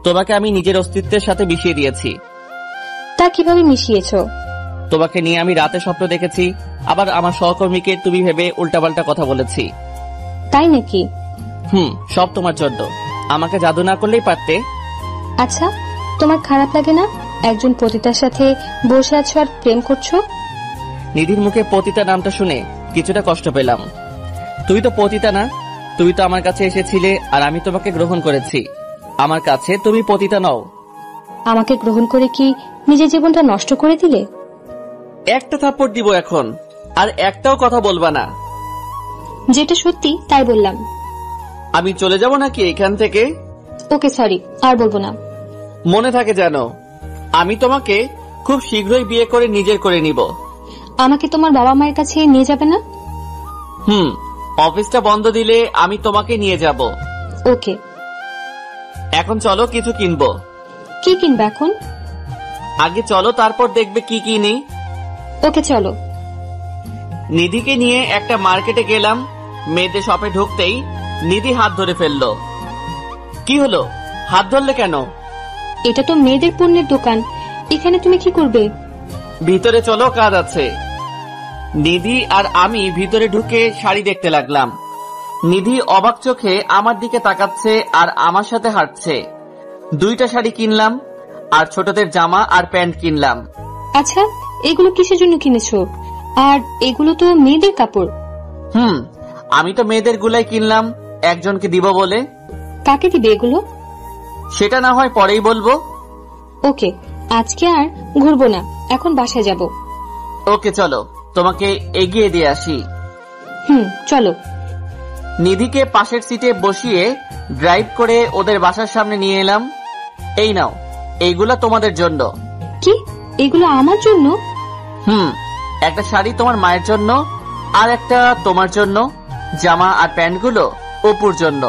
তোমাকে আমি নিজের অস্তিত্বের সাথে মিশিয়ে দিয়েছি। তা কিভাবে মিশিয়েছো? তোমাকে নিয়ে আমি রাতে স্বপ্ন দেখেছি, আবার আমার সহকর্মীকে তুমি ভেবে উল্টাপাল্টা কথা বলেছি। তাই নাকি? সব তোমার জন্য। আমাকে জাদু না করলেই পারতে। আচ্ছা, তোমার খারাপ লাগে না একজন পতিতার সাথে বসে আছো আর প্রেম করছো? নিধির মুখে পতিতা নামটা শুনে কিছুটা কষ্ট পেলাম। তুমি তো পতিতা না, তুমি তো আমার কাছে এসেছিলে আর আমি তোমাকে গ্রহণ করেছি। আমার কাছে তুমি পতিতা নও। আমাকে গ্রহণ করে কি নিজের জীবনটা নষ্ট করে দিলে? একটা থাপ্পড় দিব এখন, আর একটাও কথা বলবা না। যেটা সত্যি তাই বললাম। আমি চলে যাব নাকি এখান থেকে? ওকে, সরি, আর বলবো না। মনে থাকে যেন, আমি তোমাকে খুব শীঘ্রই বিয়ে করে নিজের করে নিব। আমাকে তোমার বাবা মায়ের কাছে নিয়ে যাবে না? অফিসটা বন্ধ দিলে আমি তোমাকে নিয়ে যাব। ওকে। এখন চলো কিছু কিনবো। কি কিনবে এখন? আগে চলো, তারপর দেখবে কি কি নেই। ওকে, চলো। নিধিকে নিয়ে একটা মার্কেটে গেলাম। মেয়েদের শপে ঢুকতেই নিধি হাত ধরে ফেললো। কি হলো, হাত ধরলে কেন? এটা তো মেয়েদের পণ্যের দোকান, এখানে তুমি কি করবে? ভিতরে চলো, কাজ আছে। নিধি আর আমি ভিতরে ঢুকে শাড়ি দেখতে লাগলাম। নিধি অবাক চোখে আমার দিকে তাকাচ্ছে আর আমার সাথে হাঁটছে। 2টা শাড়ি কিনলাম আর ছোটদের জামা আর প্যান্ট কিনলাম। আচ্ছা, এগুলো কিসের জন্য কিনেছো? আর এগুলো তো মেয়েদের কাপড়। আমি তো মেয়েদের গুলাই কিনলাম, একজনকে দিব বলে। কাকে দিবে এগুলো? সেটা না হয় পরেই বলবো। ওকে, আজকে আর ঘুরবো না, এখন বাসায় যাব। ওকে, চলো তোমাকে এগিয়ে দিয়ে আসি। চলো। নিধিকে পাশের সিটে বসিয়ে ড্রাইভ করে ওদের বাসার সামনে নিয়ে এলাম। এই নাও, এইগুলা তোমাদের জন্য। কি, এগুলো আমার জন্য? একটা শাড়ি তোমার মায়ের জন্য, আর একটা তোমার জন্য। জামা আর প্যান্টগুলো অপুর জন্য।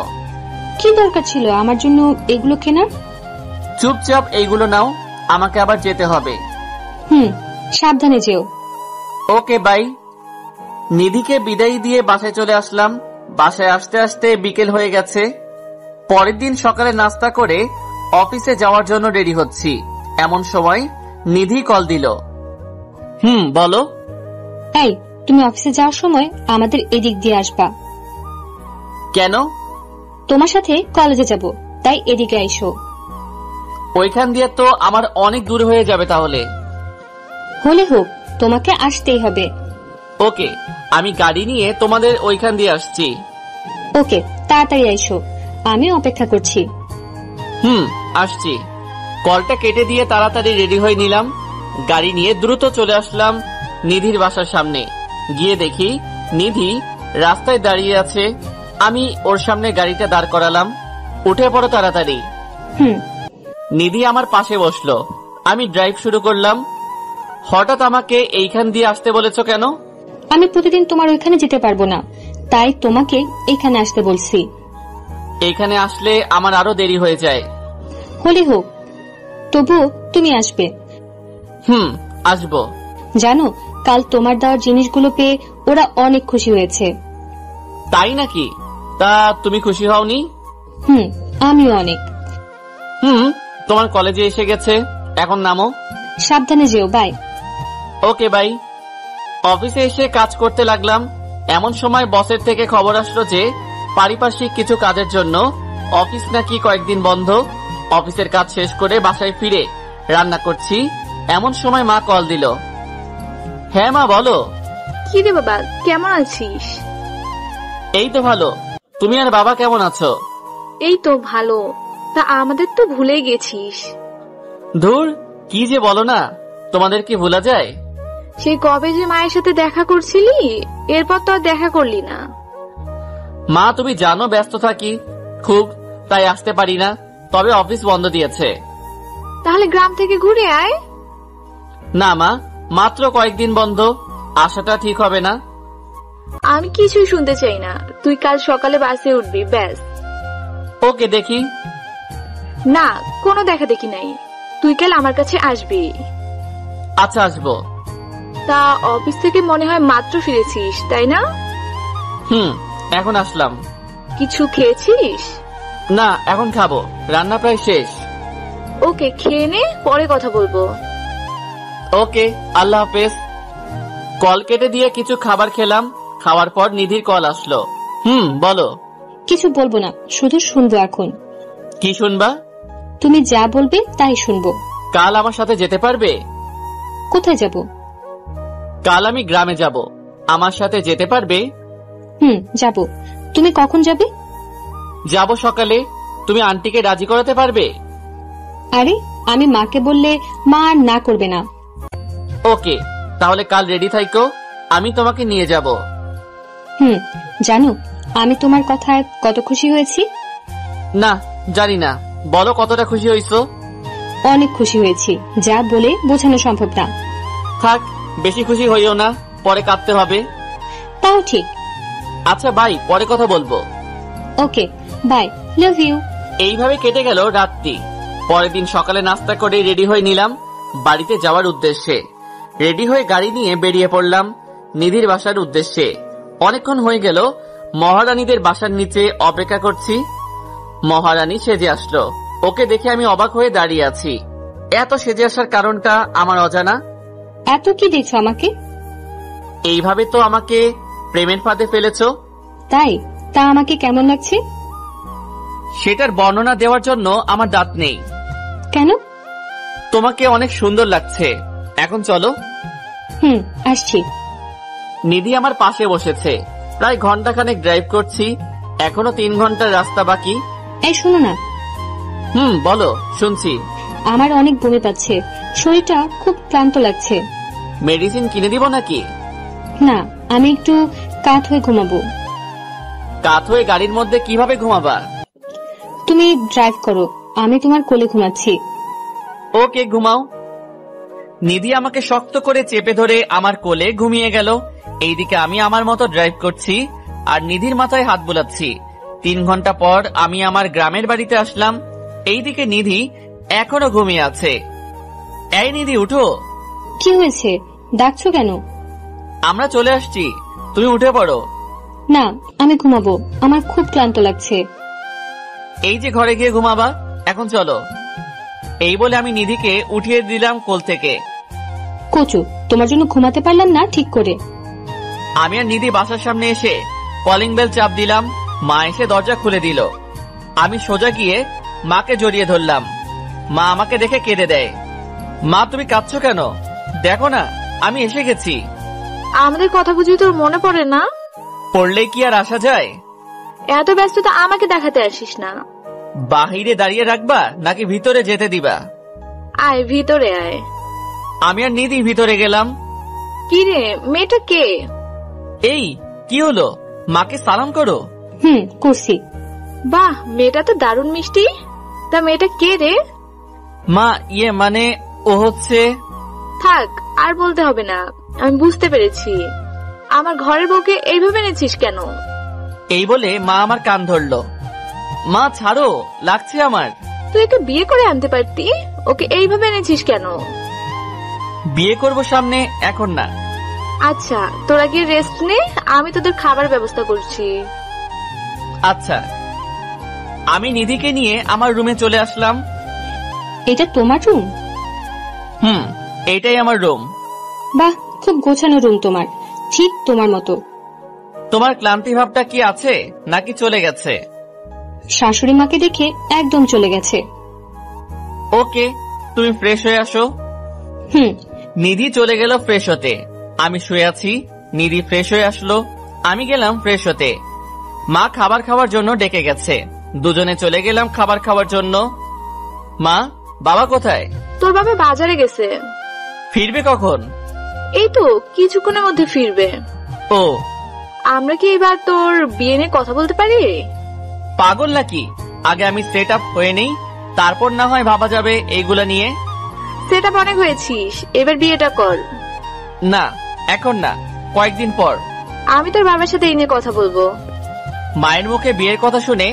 কি দরকার ছিল আমার জন্য এগুলো কেনার? চুপচাপ এইগুলো নাও, আমাকে আবার যেতে হবে। সাবধানে যেও। ওকে, বাই। নিধিকে বিদায় দিয়ে বাসায় চলে আসলাম। বাসায় আসতে আসতে বিকেল হয়ে গেছে। পরের দিন সকালে নাস্তা করে অফিসে যাওয়ার জন্য রেডি হচ্ছি, এমন সময় নিধি কল দিল। বলো। এই, তুমি অফিসে যাওয়ার সময় আমাদের এদিক দিয়ে আসবা। কেন? তোমার সাথে কলেজে যাব, তাই এদিকে আইসো। ওইখান দিয়ে তো আমার অনেক দূর হয়ে যাবে তাহলে। হলে হোক, তোমাকে আসতেই হবে। ওকে, আমি গাড়ি নিয়ে তোমাদের ওইখান দিয়ে আসছি। ওকে, তাড়াতাড়ি আইসো, আমি অপেক্ষা করছি। আসছি। কলটা কেটে দিয়ে তাড়াতাড়ি রেডি হয়ে নিলাম। গাড়ি নিয়ে দ্রুত চলে আসলাম নিধির বাসার সামনে। গিয়ে দেখি নিধি রাস্তায় দাঁড়িয়ে আছে। আমি ওর সামনে গাড়িটা দাঁড় করালাম। উঠে পড়ো তাড়াতাড়ি। নিধি আমার পাশে বসলো। আমি ড্রাইভ শুরু করলাম। হঠাৎ আমাকে এইখান দিয়ে আসতে বলেছো কেন? আমি প্রতিদিন তোমার ওইখানে যেতে পারবো না, তাই তোমাকে এখানে আসতে বলছি। এইখানে আসলে আমার আরো দেরি হয়ে যায়। হলে হোক, তবুও তুমি আসবে। আসবো। জানো, কাল তোমার দেওয়ার জিনিসগুলো পেয়ে ওরা অনেক খুশি হয়েছে। তাই নাকি? তা তুমি খুশি হওনি? আমিও অনেক। তোমার কলেজে এসে গেছে, এখন নামো। সাবধানে যেও। বাই। Okay, bye. অফিসে এসে কাজ করতে লাগলাম। এমন সময় বসের থেকে খবর আসলো যে পারিপার্শ্বিক কিছু কাজের জন্য অফিস নাকি কয়েকদিন বন্ধ। অফিসের কাজ শেষ করে বাসায় ফিরে রান্না করছি, এমন সময় মা কল দিল। হ্যাঁ মা, বলো। কি রে বাবা, কেমন আছিস? এই তো ভালো, তুমি আর বাবা কেমন আছো? এই তো ভালো। তা আমাদের তো ভুলেই গেছিস। ধুর, কি যে বলো না, তোমাদের কি ভোলা যায়? সেই কবে যে মায়ের সাথে দেখা করছিলি, এরপর তো আর দেখা করলি না। মা, তুমি জানো ব্যস্ত থাকি খুব, তাই আসতে পারি না। তবে অফিস বন্ধ দিয়েছে। তাহলে গ্রাম থেকে ঘুরে আয়। না মা, মাত্র কয়েকদিন বন্ধ, আসাটা ঠিক হবে না। আমি কিছুই শুনতে চাই না, তুই কাল সকালে বাসে উঠবি, ব্যাস। ওকে, দেখি। না, কোনো দেখা দেখি নাই, তুই কাল আমার কাছে আসবি। আচ্ছা, আসবো। তা অফিস থেকে মনে হয় মাত্র ফিরেছিস, তাই না? এখন আসলাম। কিছু খেয়েছিস? না, এখন খাবো, রান্না প্রায় শেষ। ওকে, খেয়ে নে, পরে কথা বলবো। ওকে, আল্লাহ হাফেজ। কল কেটে দিয়ে কিছু খাবার খেলাম। খাওয়ার পর নিধির কল আসলো। বলো। কিছু বলবো না, শুধু শুনবো এখন। কি শুনবা? তুমি যা বলবে তাই শুনবো। কাল আমার সাথে যেতে পারবে? কোথায় যাব? কাল আমি গ্রামে যাব, আমার সাথে যেতে পারবে? যাব। তুমি কখন যাবে? যাব সকালে। তুমি আন্টিকে রাজি করাতে পারবে? আরে, আমি মাকে বললে মা আর না করবে না। ওকে, তাহলে কাল রেডি থাইকো, আমি তোমাকে নিয়ে যাব। জানো আমি তোমার কথায় কত খুশি হয়েছি? না, জানি না, বলো কতটা খুশি হইছো? অনেক খুশি হয়েছি, যা বলে বোঝানো সম্ভব না। থাক, বেশি খুশি হইও না, পরে কাঁদতে হবে। তাও ঠিক। আচ্ছা বাই, পরে কথা বলবো। ওকে, বাই, লাভ ইউ। এইভাবে কেটে গেল রাতটি। পরের দিন সকালে নাস্তা করে রেডি হয়ে নিলাম বাড়িতে যাওয়ার উদ্দেশ্যে। রেডি হয়ে গাড়ি নিয়ে বেরিয়ে পড়লাম নিধির বাসার উদ্দেশ্যে। অনেকক্ষণ হয়ে গেল মহারানীদের বাসার নিচে অপেক্ষা করছি। মহারানী সেজে আসলো, ওকে দেখে আমি অবাক হয়ে দাঁড়িয়ে আছি। এত সেজে আসার কারণটা আমার অজানা। এত কি দেখছো আমাকে? এইভাবে তো আমাকে প্রেমের ফাঁদে ফেলেছো। তাই? তা আমাকে কেমন লাগছে? সেটার বর্ণনা দেওয়ার জন্য আমার দাঁত নেই। কেন? তোমাকে অনেক সুন্দর লাগছে। এখন চলো। আসছি। নিধি আমার পাশে বসেছে। প্রায় ঘন্টাখানেক ড্রাইভ করছি, এখনো 3 ঘন্টার রাস্তা বাকি। এই শোনো না। বলো, শুনছি। আমার অনেক বমি পাচ্ছে, শরীরটা খুব ক্লান্ত লাগছে। মেডিসিন কিনে দিব নাকি? না, আমি একটু কাত হয়ে ঘুমাবো। কাত হয়ে গাড়ির মধ্যে কিভাবে ঘুমাবা? তুমি ড্রাইভ করো, আমি তোমার কোলে ঘুমাচ্ছি। ওকে, ঘুমাও। নিধি আমাকে শক্ত করে চেপে ধরে আমার কোলে ঘুমিয়ে গেল। এইদিকে আমি আমার মতো ড্রাইভ করছি আর নিধির মাথায় হাত বোলাচ্ছি। 3 ঘন্টা পর আমি আমার গ্রামের বাড়িতে আসলাম। এইদিকে নিধি এখনো ঘুমিয়ে আছে। এই নিধি, উঠো। কি হয়েছে? ডাকছো কেন? আমরা চলে আসছি, তুমি উঠে পড়ো। না, আমি ঘুমাবো, আমার খুব ক্লান্ত লাগছে। এই যে ঘরে গিয়ে ঘুমাবা, এখন চলো। এই বলে আমি নিধিকে উঠিয়ে দিলাম কোল থেকে। কচু, তোমার জন্য ঘুমাতে পারলাম না ঠিক করে। আমি আর নিধি বাসার সামনে এসে কলিং বেল চাপ দিলাম। মা এসে দরজা খুলে দিল। আমি সোজা গিয়ে মাকে জড়িয়ে ধরলাম। মা আমাকে দেখে কেঁদে দেয়। মা, তুমি কাঁদছো কেন? দেখো না, আমি এসে গেছি। আমাদের কথা বুঝি তোর মনে পড়ে না? পড়লে কি আর আসা যায়? এত ব্যস্ততা আমাকে দেখাতে আসিস না। বাহিরে দাঁড়িয়ে রাখবা নাকি ভিতরে যেতে দিবা? আয়, ভিতরে আয়। আমি আর নিধি ভিতরে গেলাম। কি রে, মেয়েটা কে? এই, কি হলো? মাকে সালাম করো। করছি। বাহ, মেয়েটা তো দারুণ মিষ্টি। তা মেয়েটা কে রে? মা, মানে ও হচ্ছে। থাক, আর বলতে হবে না, আমি বুঝতে পেরেছি। আমার ঘরের বউকে এইভাবে এনেছিস কেন? এই বলে মা আমার কান ধরলো। মা ছাড়ো, লাগছে আমার। তুই একে বিয়ে করে আনতে পারতি, ওকে এইভাবে এনেছিস কেন? বিয়ে করব সামনে, এখন না। আচ্ছা, তোরা গিয়ে রেস্ট নে, আমি তোদের খাবার ব্যবস্থা করছি। আচ্ছা। আমি নিধিকে নিয়ে আমার রুমে চলে আসলাম। এটা তোমার রুম? এইটাই আমার রুম। বাহ, খুব গোছানো রুম তোমার, ঠিক তোমার মতো। তোমার ক্লান্তি ভাবটা কি আছে নাকি চলে গেছে? শাশুড়ি মাকে দেখে একদম চলে গেছে। ওকে, তুমি ফ্রেশ হয়ে আসো। হুম। নিধি চলে গেল ফ্রেশ হতে। আমি শুয়ে আছি, নিধি ফ্রেশ হয়ে আসলো, আমি গেলাম ফ্রেশ হতে। মা খাবার খাওয়ার জন্য ডেকে গেছে, দুজনে চলে গেলাম খাবার খাওয়ার জন্য। মা, বাবা কোথায়? তোর বাবা বাজারে গেছে। ফিরবে কখন? এই তো কিছুক্ষণের মধ্যে ফিরবে। ও, আমরা কি এবার তোর বিয়ে নিয়ে কথা বলতে পারি? পাগল নাকি? আগে আমি সেট আপ হয়ে নেই, তারপর না হয় ভাবা যাবে এইগুলা নিয়ে। সেটা অনেক হয়েছিস, এবার বিয়েটা কর। না, এখন না, কয়েকদিন পর। আমি তোর বাবার সাথে এই নিয়ে কথা বলবো। মায়ের মুখে বিয়ের কথা শুনে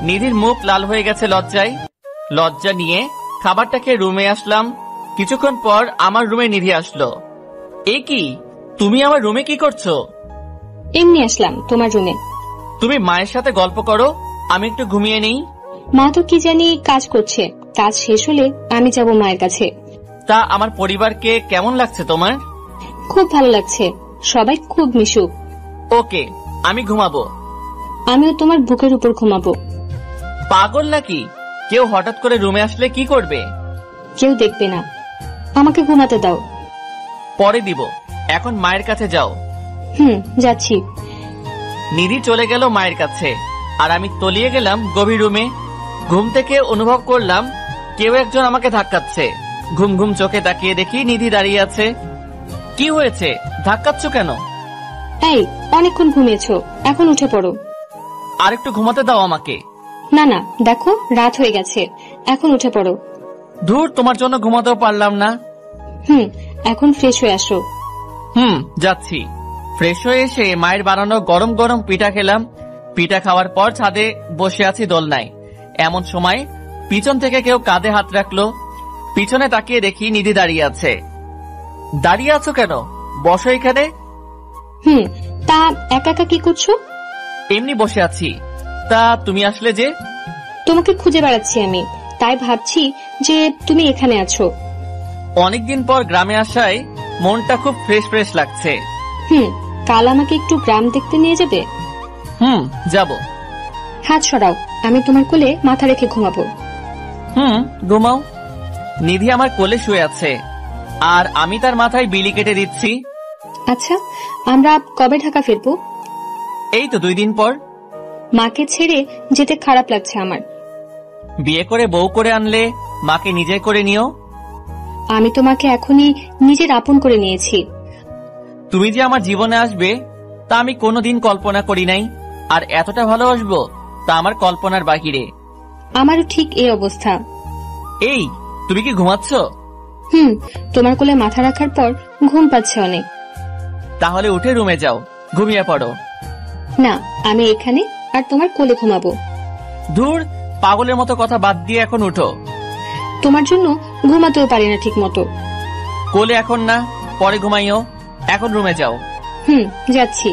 নিধির মুখ লাল হয়ে গেছে লজ্জায়। লজ্জা নিয়ে খাবারটা খেয়ে রুমে আসলাম। কিছুক্ষণ পর আমার রুমে নিধি আসলো। এ কি, তুমি আমার রুমে কি করছো? এমনি আসলাম তোমার রুমে। তুমি মায়ের সাথে গল্প করো, আমি একটু ঘুমিয়ে নেই। মা তো কি জানি কাজ করছে, কাজ শেষ হলে আমি যাব মায়ের কাছে। তা আমার পরিবারকে কেমন লাগছে তোমার? খুব ভালো লাগছে, সবাই খুব মিশুক। ওকে, আমি ঘুমাবো। আমিও তোমার বুকের উপর ঘুমাবো। পাগল নাকি? কেউ হঠাৎ করে রুমে আসলে কি করবে? কেউ দেখবে না, আমাকে ঘুমাতে দাও। পরে দিব, এখন মায়ের কাছে যাও। যাচ্ছি। নিধি চলে গেল মায়ের কাছে, আর আমি তলিয়ে গেলাম গভীর রুমে। ঘুম থেকে অনুভব করলাম কেউ একজন আমাকে ধাক্কাচ্ছে। ঘুম ঘুম চোখে তাকিয়ে দেখি নিধি দাঁড়িয়ে আছে। কি হয়েছে, ধাক্কাচ্ছ কেন? এই, অনেকক্ষণ ঘুমিয়েছো, এখন উঠে পড়ো। আর একটু ঘুমাতে দাও আমাকে। না না, দেখো রাত হয়ে গেছে, এখন উঠে পড়ো। ধুর, তোমার জন্য ঘুমাতেও পারলাম না। এখন ফ্রেশ হয়ে আসো। যাচ্ছি। ফ্রেশ হয়ে এসে মায়ের বানানো গরম গরম পিঠা খেলাম। পিঠা খাওয়ার পর ছাদে বসে আছি দোলনায়। এমন সময় পিছন থেকে কেউ কাঁধে হাত রাখলো। পিছনে তাকিয়ে দেখি নিধি দাঁড়িয়ে আছে। দাঁড়িয়ে আছো কেন? বসো এখানে। তা একা একা কি করছো? এমনি বসে আছি। তা তুমি আসলে যে? তোমাকে খুঁজে বেড়াচ্ছি আমি, তাই ভাবছি যে তুমি এখানে আছো। অনেকদিন পর গ্রামে আসায় মনটা খুব ফ্রেশ ফ্রেশ লাগছে। কাল আমাকে একটু গ্রাম দেখতে নিয়ে যাবে? যাব। হাত সরাও, আমি তোমার কোলে মাথা রেখে ঘুমাবো। ঘুমাও। নিধি আমার কোলে শুয়ে আছে, আর আমি তার মাথায় বিলি কেটে দিচ্ছি। আচ্ছা, আমরা কবে ঢাকা ফিরবো? এই তো 2 দিন পর। মাকে ছেড়ে যেতে খারাপ লাগছে আমার। বিয়ে করে বউ করে আনলে মাকে নিজে করে নিও। আমি তোমাকে এখনই নিজের আপন করে নিয়েছি। তুমি যে আমার জীবনে আসবে তা আমি কোনোদিন কল্পনা করি নাই, আর এতটা ভালোবাসবো তা আমার কল্পনার বাহিরে। আমারও ঠিক এই অবস্থা। এই, তুমি কি ঘুমাচ্ছ? তোমার কোলে মাথা রাখার পর ঘুম পাচ্ছে অনেক। তাহলে উঠে রুমে যাও, ঘুমিয়ে পড়ো। না, আমি এখানে আর তোমার কোলে ঘুমাবো। ধুর, পাগলের মতো কথা বাদ দিয়ে এখন উঠো। তোমার জন্য ঘুমাতেও পারি না ঠিক মতো। কোলে এখন না, পরে ঘুমাইও। এখন রুমে যাও। যাচ্ছি।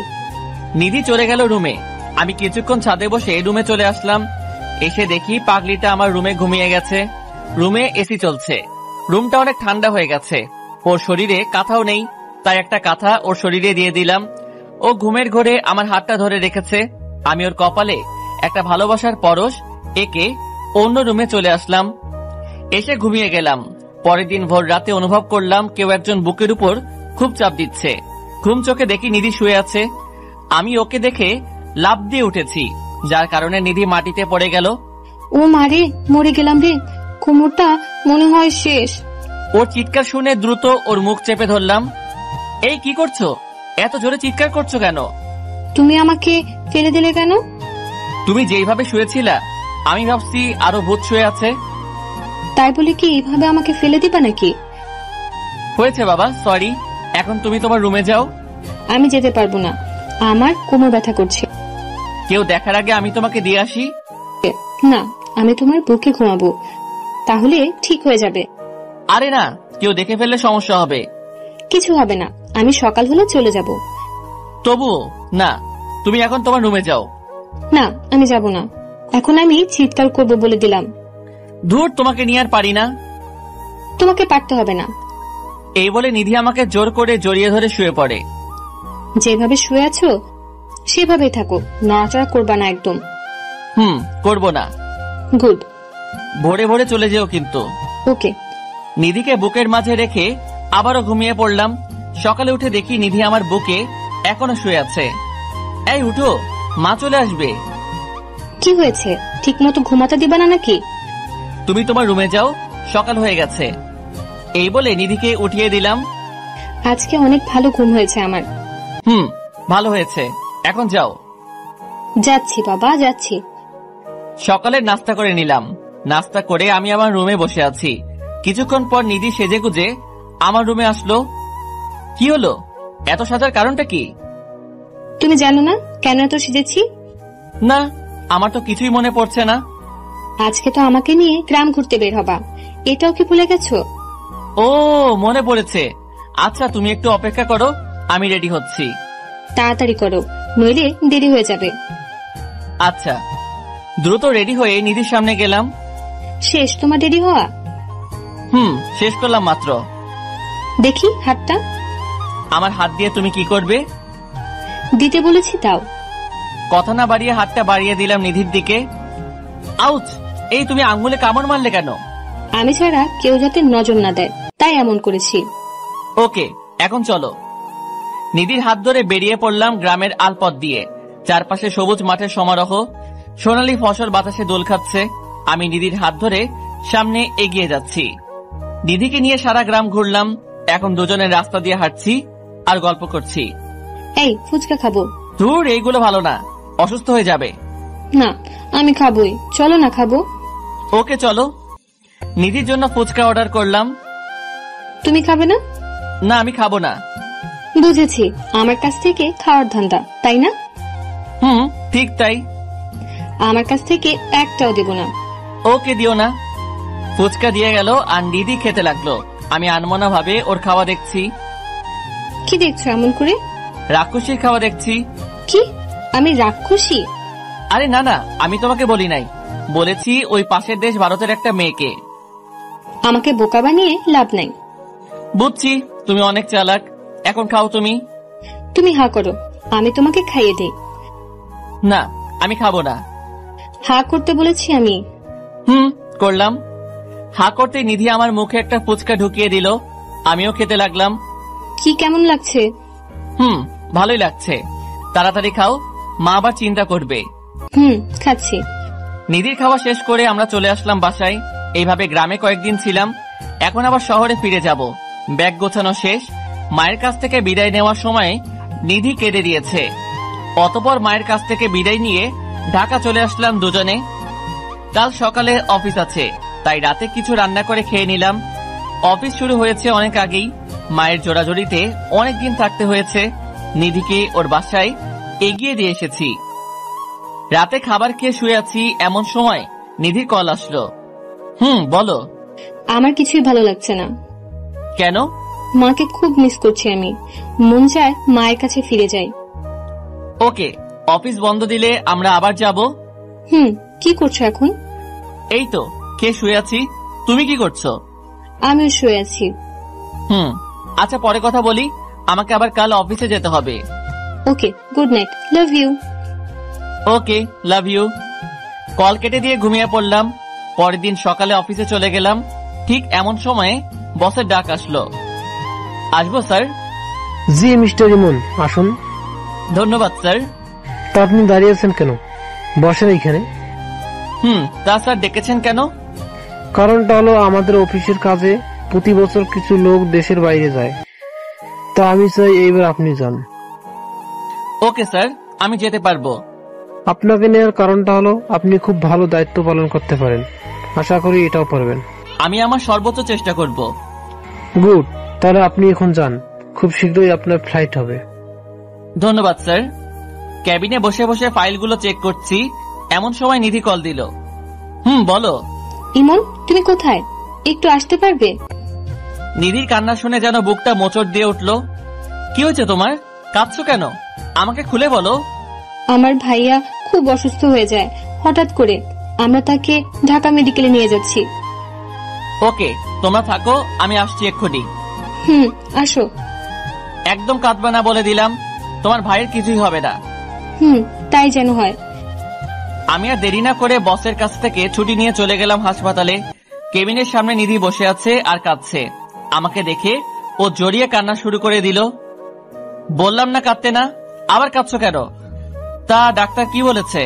নিধি চলে গেল রুমে। আমি কিছুক্ষণ ছাদে বসে রুমে চলে আসলাম। এসে দেখি পাগলিটা আমার রুমে ঘুমিয়ে গেছে। রুমে এসি চলছে, রুমটা অনেক ঠান্ডা হয়ে গেছে। ওর শরীরে কাঁথাও নেই, তাই একটা কাঁথা ওর শরীরে দিয়ে দিলাম। ও ঘুমের ঘোরে আমার হাতটা ধরে রেখেছে। আমি ওর কপালে একটা ভালোবাসার পরশ একে অন্য রুমে চলে আসলাম। এসে ঘুমিয়ে গেলাম। পরের দিন ভোর রাতে অনুভব করলাম কেউ একজন বুকের উপর খুব চাপ দিচ্ছে। ঘুম চোখে দেখি নিধি শুয়ে আছে। আমি ওকে দেখে লাফ দিয়ে উঠেছি, যার কারণে নিধি মাটিতে পড়ে গেল। ও মারে, মরে গেলাম রে, কোমরটা মনে হয় শেষ। ওর চিৎকার শুনে দ্রুত ওর মুখ চেপে ধরলাম। এই, কি করছো? এত জোরে চিৎকার করছো কেন? তুমি আমাকে ফেলে দিলে কেন? তুমি যেইভাবে শুয়েছিলা আমি ভাবছি আরো ভূত শুয়ে আছে। তাই বলে কি এইভাবে আমাকে ফেলে দিবা নাকি? হয়েছে বাবা, সরি। এখন তুমি তোমার রুমে যাও। আমি যেতে পারবো না, আমার কোমর ব্যথা করছে। কেউ দেখার আগে আমি তোমাকে দিয়ে আসি। না, আমি তোমার বুকে ঘুমাবো, তাহলে ঠিক হয়ে যাবে। আরে না, কেউ দেখে ফেললে সমস্যা হবে। কিছু হবে না, আমি সকাল হলে চলে যাব। তবুও না, তুমি এখন তোমার রুমে যাও। না, আমি যাব না, এখন আমি চিৎকার করব বলে দিলাম। ধুর, তোমাকে নিয়ে আর পারি না। তোমাকে পারতে হবে না। এই বলে নিধি আমাকে জোর করে জড়িয়ে ধরে শুয়ে পড়ে। যেভাবে শুয়ে আছো সেভাবেই থাকো, নড়াচড়া করবা না একদম। করব না। গুড। ভোরে ভোরে চলে যেও কিন্তু। ওকে। নিধিকে বুকের মাঝে রেখে আবারও ঘুমিয়ে পড়লাম। সকালে উঠে দেখি নিধি আমার বুকে এখনো শুয়ে আছে। এই উঠো, মা চলে আসবে। কি হয়েছে? ঠিক মতো ঘুমাতে দিবা না নাকি? তুমি তোমার রুমে যাও, সকাল হয়ে গেছে। এই বলে নিধিকে উঠিয়ে দিলাম। আজকে অনেক ভালো ঘুম হয়েছে আমার। ভালো হয়েছে, এখন যাও। যাচ্ছি বাবা, যাচ্ছি। সকালের নাস্তা করে নিলাম। নাস্তা করে আমি আমার রুমে বসে আছি। কিছুক্ষণ পর নিধি সেজে গুজে আমার রুমে আসলো। কি হলো? এত সাজার কারণটা কি? তুমি জানো না কেন এত সেজেছি? না, আমার তো কিছুই মনে পড়ছে না। আজকে তো আমাকে নিয়ে গ্রাম ঘুরতে বের হবা, এটাও কি ভুলে গেছো? ও, মনে পড়েছে। আচ্ছা, তুমি একটু অপেক্ষা করো, আমি রেডি হচ্ছি। তাড়াতাড়ি করো, নইলে দেরি হয়ে যাবে। আচ্ছা। দ্রুত রেডি হয়ে নিধির সামনে গেলাম। শেষ তোমার দেরি হওয়া? শেষ করলাম মাত্র। দেখি হাতটা। আমার হাত দিয়ে তুমি কি করবে? দিতে বলেছি দাও। কথা না বাড়িয়ে হাতটা বাড়িয়ে দিলাম নিধির দিকে। আউচ! এই তুমি আঙ্গুলে কামড় মারলে কেন? আমি ছাড়া কেউ যাতে নজর না দেয়, তাই এমন করেছি। ওকে, এখন চলো। নিধির হাত ধরে বেরিয়ে পড়লাম গ্রামের আলপথ দিয়ে। চারপাশে সবুজ মাঠের সমারোহ, সোনালী ফসল বাতাসে দোল খাচ্ছে। আমি নিধির হাত ধরে সামনে এগিয়ে যাচ্ছি। নিধিকে নিয়ে সারা গ্রাম ঘুরলাম। এখন দুজনের রাস্তা দিয়ে হাঁটছি আর গল্প করছি। এই ফুচকা খাবো। ধুর, এইগুলো ভালো না, অসুস্থ হয়ে যাবে। না, আমি খাবোই, চলো না খাবো। ওকে চলো। নিধির জন্য ফুচকা অর্ডার করলাম। তুমি খাবে না? না, আমি খাবো না। বুঝেছি, আমার কাছ থেকে খাওয়ার ধান্দা, তাই না? ঠিক তাই। আমার কাছ থেকে একটাও দেব না। ওকে, দিও না। ফুচকা দিয়ে গেল আর নিধি খেতে লাগলো। আমি আনমনা ভাবে ওর খাওয়া দেখছি। কি দেখছো এমন করে? রাক্ষসীর খাওয়া দেখছি। কি? আমি রাক্ষসী? আরে না না, আমি তোমাকে বলি নাই, বলেছি ওই পাশের দেশ ভারতের একটা মেয়েকে। আমাকে বোকা বানিয়ে লাভ নাই। বুঝছি, তুমি অনেক চালাক। এখন খাও তুমি। তুমি হা করো, আমি তোমাকে খাইয়ে দেই। না, আমি খাবো না। হা করতে বলেছি আমি। করলাম। হা করতে নিধি আমার মুখে একটা ফুচকা ঢুকিয়ে দিল। আমিও খেতে লাগলাম। কি কেমন লাগছে? ভালোই লাগছে। তাড়াতাড়ি খাও, মা আবার চিন্তা করবে। খাচ্ছি। নিধির খাওয়া শেষ করে আমরা চলে আসলাম বাসায়। এইভাবে গ্রামে কয়েকদিন ছিলাম, এখন আবার শহরে ফিরে যাব। ব্যাগ গোছানো শেষ। মায়ের কাছ থেকে বিদায় নেওয়ার সময় নিধি কেঁদে দিয়েছে। অতঃপর মায়ের কাছ থেকে বিদায় নিয়ে ঢাকা চলে আসলাম দুজনে। কাল সকালে অফিস আছে, তাই রাতে কিছু রান্না করে খেয়ে নিলাম। অফিস শুরু হয়েছে অনেক আগেই। মায়ের জোড়াজড়িতে অনেকদিন থাকতে হয়েছে। নিধিকে ওর বাসায় এগিয়ে দিয়ে এসেছি। রাতে খাবার খেয়ে শুয়ে আছি, এমন সময় নিধির কল আসলো। বলো। আমার কিছুই ভালো লাগছে না। কেন? মাকে খুব মিস করছি আমি। মন চায় মায়ের কাছে ফিরে যাই। ওকে, অফিস বন্ধ দিলে আমরা আবার যাব। কি করছো এখন? এই তো খেয়ে শুয়ে আছি। তুমি কি করছো? আমিও শুয়ে আছি। আচ্ছা, পরে কথা বলি, আমাকে আবার কাল অফিসে যেতে হবে। Okay, good night, love you. Okay, love you. Call কেটে দিয়ে ঘুমিয়ে পড়লাম। পরের দিন সকালে অফিসে চলে গেলাম। ঠিক এমন সময়ে বসের ডাক আসলো। আসবো স্যার? জি মিস্টার ইমন, আসুন। ধন্যবাদ স্যার। তা আপনি দাঁড়িয়ে আছেন কেন? বসেন এইখানে। তা স্যার ডেকেছেন কেন? কারণটা হলো আমাদের অফিসের কাজে প্রতি বছর কিছু লোক দেশের বাইরে যায়, তা আমি চাই এইবার আপনি যান। ওকে স্যার, আমি যেতে পারবো। আপনাকে নেওয়ার কারণটা হলো আপনি খুব ভালো দায়িত্ব পালন করতে পারেন, আশা করি এটাও পারবেন। আমি আমার সর্বোচ্চ চেষ্টা করব। গুড, তাহলে আপনি এখন যান, খুব শীঘ্রই আপনার ফ্লাইট হবে। ধন্যবাদ স্যার। ক্যাবিনে বসে বসে ফাইলগুলো চেক করছি, এমন সময় নিধি কল দিল। বলো। ইমন, তুমি কোথায়? একটু আসতে পারবে? নিধির কান্না শুনে যেন বুকটা মোচড় দিয়ে উঠল। কি হয়েছে তোমার? কাঁদছো কেন? আমাকে খুলে বলো। আমার ভাইয়া খুব অসুস্থ হয়ে যায় হঠাৎ করে, আমরা তাকে ঢাকা মেডিকেলে নিয়ে যাচ্ছি। ওকে, তোমরা থাকো, আমি আসছি এক্ষুনি। আসো। একদম কাঁদবে না বলে দিলাম, তোমার ভাইয়ের কিছুই হবে না। তাই যেন হয়। আমি আর দেরি না করে বসের কাছ থেকে ছুটি নিয়ে চলে গেলাম হাসপাতালে। কেবিনের সামনে নিধি বসে আছে আর কাঁদছে। আমাকে দেখে ও জড়িয়ে কান্না শুরু করে দিল। বললাম না কাঁদতে না, আবার কাঁদছো কেন? তা ডাক্তার কি বলেছে?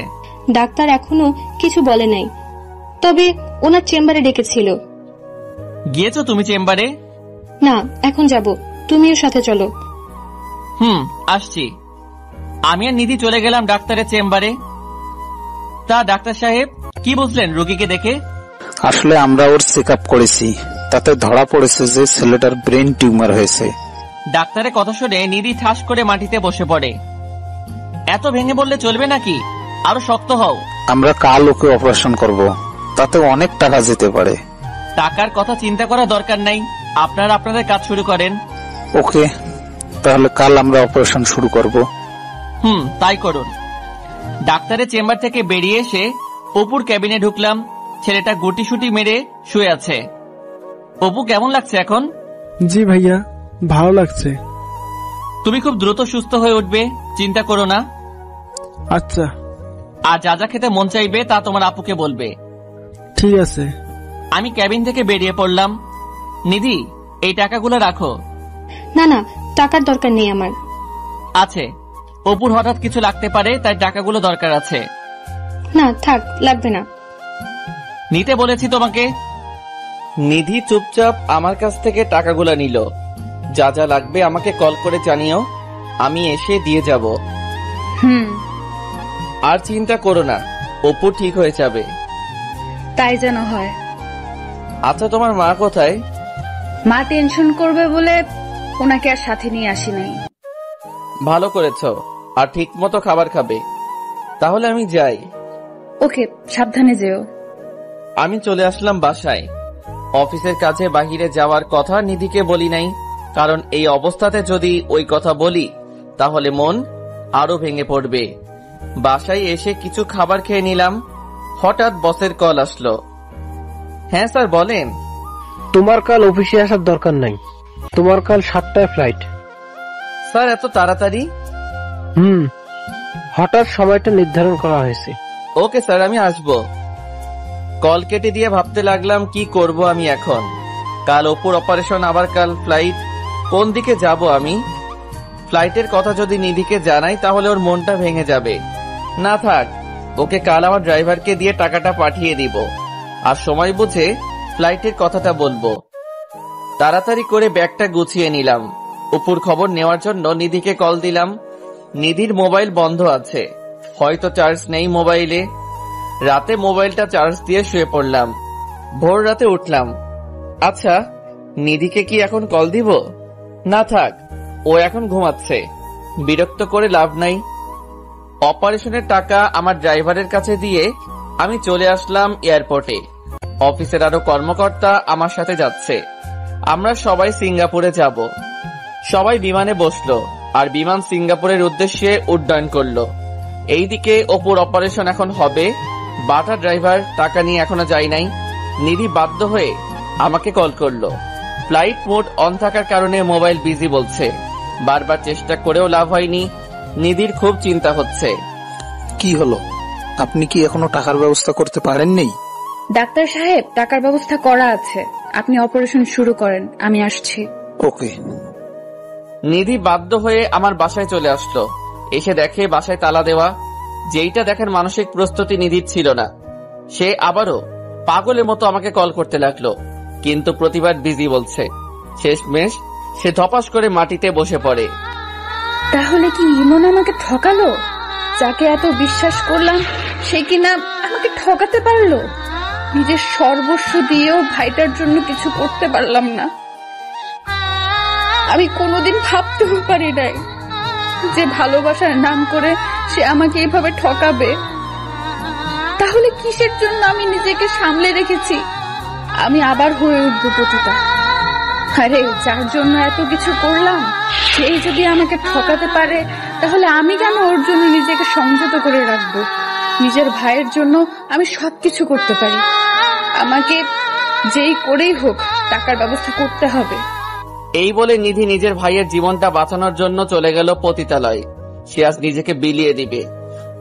ডাক্তার এখনো কিছু বলে নাই, তবে ওনার চেম্বারে ডেকেছিল। গিয়েছো তুমি চেম্বারে? না, এখন যাব, তুমিও সাথে চলো। আসছি। আমি আর নিধি চলে গেলাম ডাক্তারের চেম্বারে। তা ডাক্তার সাহেব কি বুঝলেন রোগীকে দেখে? আসলে আমরা ওর চেক আপ করেছি, তাতে ধরা পড়েছে যে ছেলেটার ব্রেন টিউমার হয়েছে। ডাক্তারের কথা শুনে নিধি ঠাস করে মাটিতে বসে পড়ে। এত ভেঙে বললে চলবে নাকি, আরো শক্ত হও। আমরা কাল ওকে অপারেশন করব, তাতে অনেক টাকা যেতে পারে। টাকার কথা চিন্তা করার দরকার নাই, আপনারা আপনাদের কাজ শুরু করেন। ওকে, তাহলে কাল আমরা অপারেশন শুরু করব। তাই করুন। ডাক্তারের চেম্বার থেকে বেরিয়ে এসে অপুর ক্যাবিনে ঢুকলাম। ছেলেটা গুটিসুটি মেরে শুয়ে আছে। অপু কেমন লাগছে এখন? জি ভাইয়া, ভালো লাগছে। তুমি খুব দ্রুত সুস্থ হয়ে উঠবে, চিন্তা করো না। আচ্ছা। আর যা যা খেতে মন চাইবে তা তোমার আপুকে বলবে। ঠিক আছে। আমি ক্যাবিন থেকে বেরিয়ে পড়লাম। নিধি, এই টাকাগুলো রাখো। না না, টাকার দরকার নেই আমার। আছে, অপুর হঠাৎ কিছু লাগতে পারে, তাই টাকাগুলো দরকার আছে। না থাক, লাগবে না। নিতে বলেছি তোমাকে। নিধি চুপচাপ আমার কাছ থেকে টাকাগুলো নিল। যা যা লাগবে আমাকে কল করে জানিও, আমি এসে দিয়ে যাব। আর চিন্তা করো না, অপু ঠিক হয়ে যাবে। তাই যেন হয়। আচ্ছা, তোমার মা কোথায়? মা টেনশন করবে বলে ওনাকে আর সাথে নিয়ে আসি নাই। ভালো করেছো, আর ঠিক মতো খাবার খাবে। তাহলে আমি যাই। ওকে, সাবধানে যেও। আমি চলে আসলাম বাসায়। অফিসের কাজে বাহিরে যাওয়ার কথা নিধিকে বলি নাই, কারণ এই অবস্থাতে যদি ওই কথা বলি তাহলে মন আরো ভেঙে পড়বে। বাসায় এসে কিছু খাবার খেয়ে নিলাম। হঠাৎ বসের কল আসলো। হ্যাঁ স্যার, বলেন। তোমার কাল অফিসে আসার দরকার নাই, তোমার কাল 7টায় ফ্লাইট। স্যার, এত তাড়াতাড়ি? হঠাৎ সময়টা নির্ধারণ করা হয়েছে। ওকে স্যার, আমি আসবো। কল কেটে দিয়ে ভাবতে লাগলাম কি করব আমি এখন। কাল অপুর অপারেশন, আবার কাল ফ্লাইট। কোন দিকে যাব আমি? ফ্লাইটের কথা যদি নিধিকে জানাই তাহলে ওর মনটা ভেঙে যাবে। না থাক, ওকে কাল আমার ড্রাইভারকে দিয়ে টাকাটা পাঠিয়ে দিব, আর সময় বুঝে ফ্লাইটের কথাটা বলবো। তাড়াতাড়ি করে ব্যাগটা গুছিয়ে নিলাম। অপুর খবর নেওয়ার জন্য নিধিকে কল দিলাম। নিধির মোবাইল বন্ধ আছে, হয়তো চার্জ নেই মোবাইলে। রাতে মোবাইলটা চার্জ দিয়ে শুয়ে পড়লাম। ভোর রাতে উঠলাম। আচ্ছা, নিধিকে কি এখন কল দিব? না থাক, ও এখন ঘুমাচ্ছে, বিরক্ত করে লাভ নাই। অপারেশনের টাকা আমার ড্রাইভারের কাছে দিয়ে আমি চলে আসলাম এয়ারপোর্টে। অফিসের আরো কর্মকর্তা আমার সাথে যাচ্ছে। আমরা সবাই সিঙ্গাপুরে যাব। সবাই বিমানে বসলো, আর বিমান সিঙ্গাপুরের উদ্দেশ্যে উড্ডয়ন করলো। এইদিকে অপুর অপারেশন এখন হবে। বাটা ড্রাইভার টাকা নিয়ে এখনো যায় নাই। নিধি বাধ্য হয়ে আমাকে কল করলো। ফ্লাইট মোড অন থাকার কারণে মোবাইল বিজি বলছে। বারবার চেষ্টা করেও লাভ হয়নি। নিধির খুব চিন্তা হচ্ছে। কি হলো, আপনি কি এখনো টাকার ব্যবস্থা করতে পারেননি? ডাক্তার সাহেব, টাকার ব্যবস্থা করা আছে, আপনি অপারেশন শুরু করেন, আমি আসছি। ওকে। নিধি বাধ্য হয়ে আমার বাসায় চলে আসলো। এসে দেখে বাসায় তালা দেওয়া। যেইটা দেখার মানসিক প্রস্তুতি নিধির ছিল না। সে আবারও পাগলের মতো আমাকে কল করতে লাগলো, কিন্তু প্রতিবার বিজি বলছে। শেষমেশ সে ধপাস করে মাটিতে বসে পড়ে। তাহলে কি ইমন আমাকে ঠকালো? যাকে এত বিশ্বাস করলাম সে কিনা আমাকে ঠকাতে পারলো? নিজের সর্বস্ব দিয়েও ভাইটার জন্য কিছু করতে পারলাম না। আমি কোনোদিন ভাবতেও পারি নাই যে ভালোবাসার নাম করে সে আমাকে এভাবে ঠকাবে। তাহলে কিসের জন্য আমি নিজেকে সামলে রেখেছি? আমি আবার হয়ে উঠবো পতিতা। আরে, যার জন্য এত কিছু করলাম সেই যদি আমাকে ঠকাতে পারে, তাহলে আমি কেন ওর জন্য নিজেকে সংযত করে রাখবো? নিজের ভাইয়ের জন্য আমি সবকিছু করতে পারি। আমাকে যেই করেই হোক টাকার ব্যবস্থা করতে হবে। এই বলে নিধি নিজের ভাইয়ের জীবনটা বাঁচানোর জন্য চলে গেল পতিতালয়। সে আজ নিজেকে বিলিয়ে দিবে।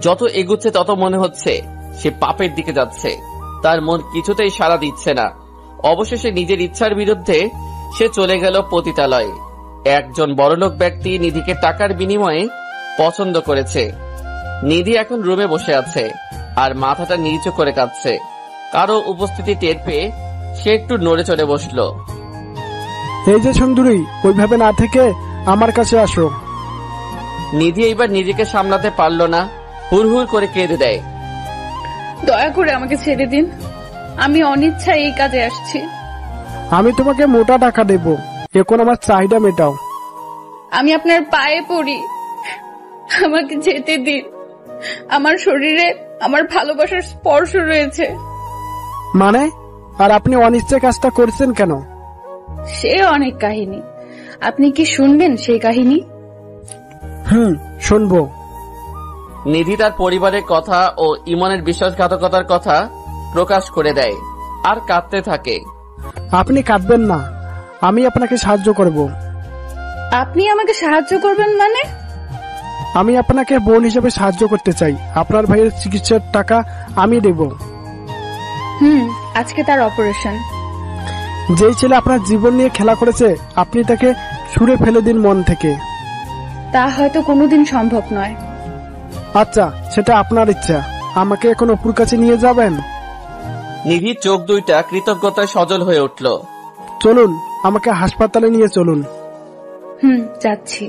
যত এগুচ্ছে তত মনে হচ্ছে সে পাপের দিকে যাচ্ছে। তার মন কিছুতেই সাড়া দিচ্ছে না। অবশেষে নিজের ইচ্ছার বিরুদ্ধে সে চলে গেল পতিতালয়ে। একজন বড়লোক ব্যক্তি নিধিকে টাকার বিনিময়ে পছন্দ করেছে। নিধি এখন রুমে বসে আছে আর মাথাটা নিচু করে কাঁদছে। কারো উপস্থিতি টের পেয়ে সে একটু নড়ে চড়ে বসলো। এই যে সুন্দরী, ওইভাবে না থেকে আমার কাছে আসো। নিধি এইবার নিজেকে সামলাতে পারল না, হুড়হুড় করে কেঁদে দেয়। দয়া করে আমাকে ছেড়ে দিন, আমি অনিচ্ছায় এই কাজে আসছি। আমি তোমাকে মোটা টাকা দেব, এখন আমার চাহিদা মেটাও। আমি আপনার পায়ে পড়ি, আমাকে যেতে দিন। আমার শরীরে আমার ভালোবাসার স্পর্শ রয়েছে। মানে? আর আপনি অনিচ্ছায় কাজটা করছেন কেন? সে অনেক কাহিনী, আপনি কি শুনবেন সেই কাহিনী? শুনবো। নিধি তার পরিবারের কথা ও ইমনের বিশ্বাসঘাতকতার কথা প্রকাশ করে দেয় আর কাঁদতে থাকে। আপনি কাঁদবেন না, আমি আপনাকে সাহায্য করব। আপনি আমাকে সাহায্য করবেন মানে? আমি আপনাকে বোন হিসেবে সাহায্য করতে চাই। আপনার ভাইয়ের চিকিৎসার টাকা আমি দেব। আজকে তার অপারেশন। যেই ছেলে আপনার জীবন নিয়ে খেলা করেছে, আপনি তাকে ছুঁড়ে ফেলে দিন মন থেকে। তা হয়তো কোনোদিন সম্ভব নয়। আচ্ছা, সেটা আপনার ইচ্ছা। আমাকে এখন অপুর কাছে নিয়ে যাবেন? নিধির চোখ দুইটা কৃতজ্ঞতায় সজল হয়ে উঠল। চলুন, আমাকে হাসপাতালে নিয়ে চলুন। যাচ্ছি।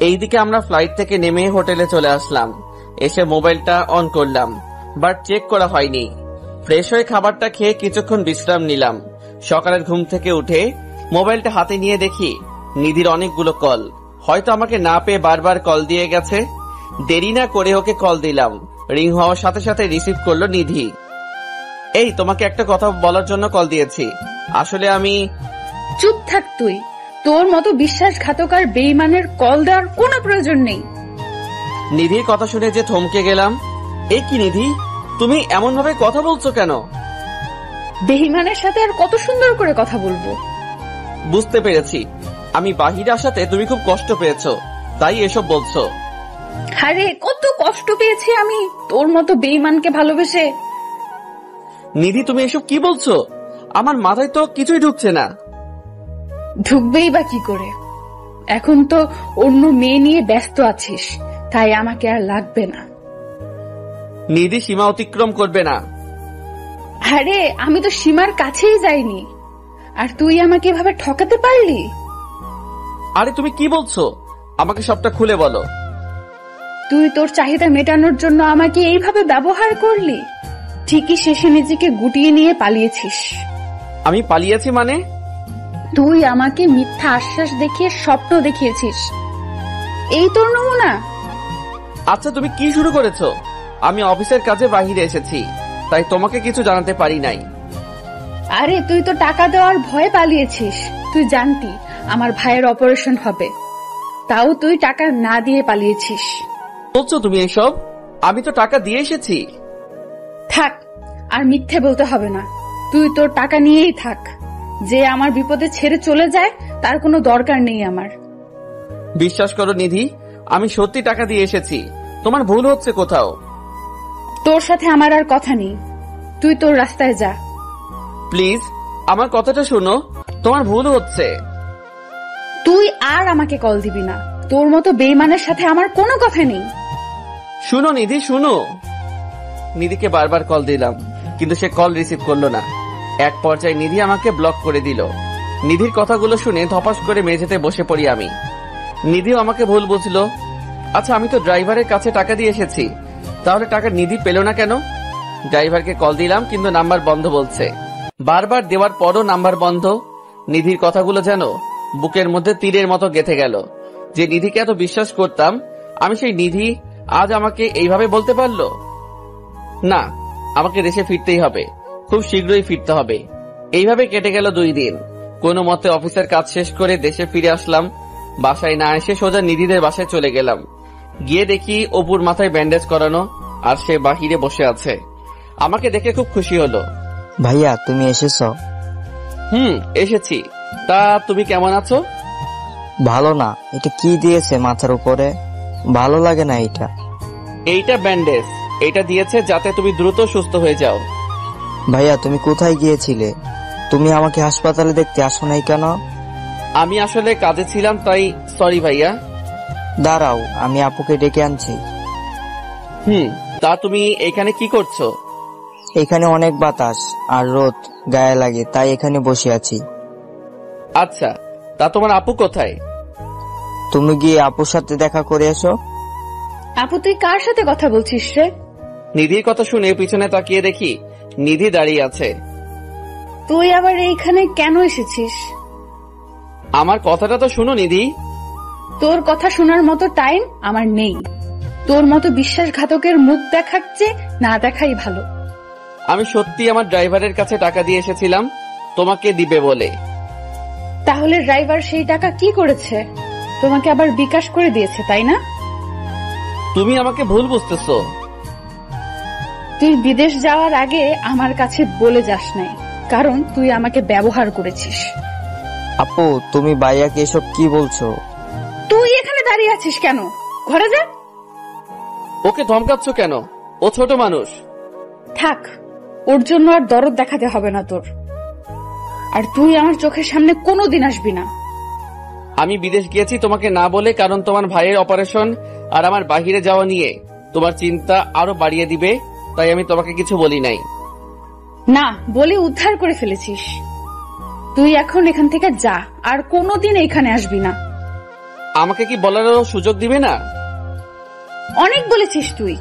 এইদিকে আমরা ফ্লাইট থেকে নেমে হোটেলে চলে আসলাম। এসে মোবাইলটা অন করলাম, বাট চেক করা হয়নি। ফ্রেশ হয়ে খাবারটা খেয়ে কিছুক্ষণ বিশ্রাম নিলাম। সকালের ঘুম থেকে উঠে মোবাইলটা হাতে নিয়ে দেখি নিধির অনেকগুলো কল। হয়তো আমাকে না পেয়ে বারবার কল দিয়ে গেছে। দেরি না করে ওকে কল দিলাম। রিং হওয়ার সাথে সাথে রিসিভ করলো নিধি। এই, তোমাকে একটা কথা বলার জন্য কল দিয়েছি। আসলে আমি... চুপ থাক তুই। তোর মতো বিশ্বাসঘাতক আর বেঈমানের কল দেওয়ার কোনো প্রয়োজন নেই। নিধির কথা শুনে যে থমকে গেলাম। এই কি নিধি, তুমি এমন ভাবে কথা বলছো কেন? বেঈমানের সাথে আর কত সুন্দর করে কথা বলবো? বুঝতে পেরেছি, আমি বাহিরে আসাতে তুমি খুব কষ্ট পেয়েছো, তাই এসব বলছো। আরে কত কষ্ট পেয়েছি আমি তোর মতো বেঈমানকে ভালোবেসে। নিধি, তুমি এসব কি বলছো? আমার মাথায় তো কিছুই ঢুকছে না। ঢুকবেই বা কি করে? এখন তো অন্য মেয়ে নিয়ে ব্যস্ত আছিস, তাই আমাকে আর লাগবে না। নিধি সীমা অতিক্রম করবে না। আরে আমি তো সীমার কাছেই যাইনি, আর তুই আমাকে এভাবে ঠকাতে পারলি? আরে তুমি কি বলছো? আমাকে সবটা খুলে বলো। তুই তোর চাহিদা মেটানোর জন্য আমাকে এইভাবে ব্যবহার করলি, ঠিকই শেষে নিজেকে গুটিয়ে নিয়ে পালিয়েছিস। আমি পালিয়েছি মানে? তুই আমাকে মিথ্যা আশ্বাস দেখিয়ে স্বপ্ন দেখিয়েছিস, এই তোর নমুনা। আচ্ছা, তুমি কি শুরু করেছো? আমি অফিসের কাজে বাহিরে এসেছি, তাই তোমাকে কিছু জানাতে পারি নাই। আরে তুই তো টাকা দেওয়ার ভয়ে পালিয়েছিস। তুই জানতি আমার ভাইয়ের অপারেশন হবে, তাও তুই টাকা না দিয়ে পালিয়েছিস। বলছো তুমি এসব? আমি তো টাকা দিয়ে এসেছি। থাক, আর মিথ্যে বলতে হবে না। তুই তোর টাকা নিয়েই থাক। যে আমার বিপদে ছেড়ে চলে যায় তার কোনো দরকার নেই আমার। বিশ্বাস করো নিধি, আমি সত্যি টাকা দিয়ে এসেছি। তোমার ভুল হচ্ছে কোথাও। তোর সাথে আমার আর কথা নেই, তুই তোর রাস্তায় যা। প্লিজ আমার কথাটা শোনো, তোমার ভুল হচ্ছে। তুই আর আমাকে কল দিবি না। তোর মতো বেঈমানের সাথে আমার কোনো কথা নেই। শুনো নিধি, শুনো। নিধিকে বারবার কল দিলাম, কিন্তু সে কল রিসিভ করলো না। এক পর্যায়ে নিধি আমাকে ব্লক করে দিল। নিধির কথাগুলো শুনে ধপাস করে মেঝেতে বসে পড়ি আমি। নিধিও আমাকে ভুল বুঝলো। আচ্ছা, আমি তো ড্রাইভারের কাছে টাকা দিয়ে এসেছি, তাহলে টাকা নিধি পেল না কেন? ড্রাইভারকে কল দিলাম, কিন্তু নাম্বার বন্ধ বলছে। বারবার দেওয়ার পরও নাম্বার বন্ধ। নিধির কথাগুলো যেন বুকের মধ্যে তীরের মতো গেঁথে গেল। যে নিধিকে এত বিশ্বাস করতাম, আমি সেই নিধি আজ আমাকে এইভাবে বলতে পারলো। না, আমাকে দেশে ফিরতেই হবে, খুব শীঘ্রই ফিরতে হবে। এইভাবে কেটে গেল 2 দিন। কোনো মতে অফিসের কাজ শেষ করে দেশে ফিরে আসলাম। বাসায় না এসে সোজা নিধিদের বাসায় চলে গেলাম। গিয়ে দেখি অপুর মাথায় ব্যান্ডেজ করানো, আর সে বাহিরে বসে আছে। আমাকে দেখে খুব খুশি হলো। ভাইয়া, তুমি এসেছো? এসেছি। তা তুমি কেমন আছো? ভালো না। এটা কি দিয়েছে মাথার উপরে? ভালো লাগে না এটা। এইটা ব্যান্ডেজ। এটা দিয়েছে যাতে তুমি দ্রুত সুস্থ হয়ে যাও। ভাইয়া তুমি কোথায় গিয়েছিলে? তুমি আমাকে হাসপাতালে দেখতে আসো নাই কেন? আমি আসলে কাজে ছিলাম, তাই সরি ভাইয়া। দাঁড়াও, আমি আপুকে ডেকে আনছি। তা তুমি এখানে কি করছো? এখানে অনেক বাতাস আর রোদ গায়ে লাগে, তাই এখানে বসে আছি। আচ্ছা, তা তোমার আপু কোথায়? তুমি গিয়ে আপুর সাথে দেখা করে এসো। আপু তুই কার সাথে কথা বলছিস রে? নিধির কথা শুনে পিছনে তাকিয়ে দেখি নিধি দাঁড়িয়ে আছে। তুই আবার এইখানে কেন এসেছিস? আমার কথাটা তো শুনো নিধি। তোর কথা শোনার মতো টাইম আমার নেই। তোর মতো বিশ্বাসঘাতকের মুখ দেখাচ্ছে না দেখাই ভালো। আমি সত্যি আমার ড্রাইভারের কাছে টাকা দিয়ে এসেছিলাম তোমাকে দিবে বলে। তাহলে ড্রাইভার সেই টাকা কি করেছে? তোমাকে আবার বিকাশ করে দিয়েছে, তাই না? তুমি আমাকে ভুল বুঝতেছো। তুই বিদেশ যাওয়ার আগে আমার কাছে বলে যাস নাই, কারণ তুই আমাকে ব্যবহার করেছিস। আপু তুমি ভাইয়াকে এসব কি বলছো? তুই এখানে দাঁড়িয়ে আছিস কেন? ঘরে যা। ওকে ধমকাচ্ছ কেন? ও ছোট মানুষ। থাক, ওর জন্য আর দরদ দেখাতে হবে না তোর। আর তুই আমার চোখের সামনে কোনোদিন আসবি না। আমি বিদেশ গিয়েছি তোমাকে না বলে, কারণ তোমার ভাইয়ের অপারেশন আর আমার বাহিরে যাওয়া নিয়ে তোমার চিন্তা আরো বাড়িয়ে দিবে, তাই আমি তোমাকে কিছু বলি নাই। না বলে উদ্ধার করে ফেলেছিস। তুই এখন এখান থেকে যা, আর কোনোদিন এখানে আসবি না। আমাকে কি বলারও সুযোগ দিবে না? অনেক বলেছিস তুই।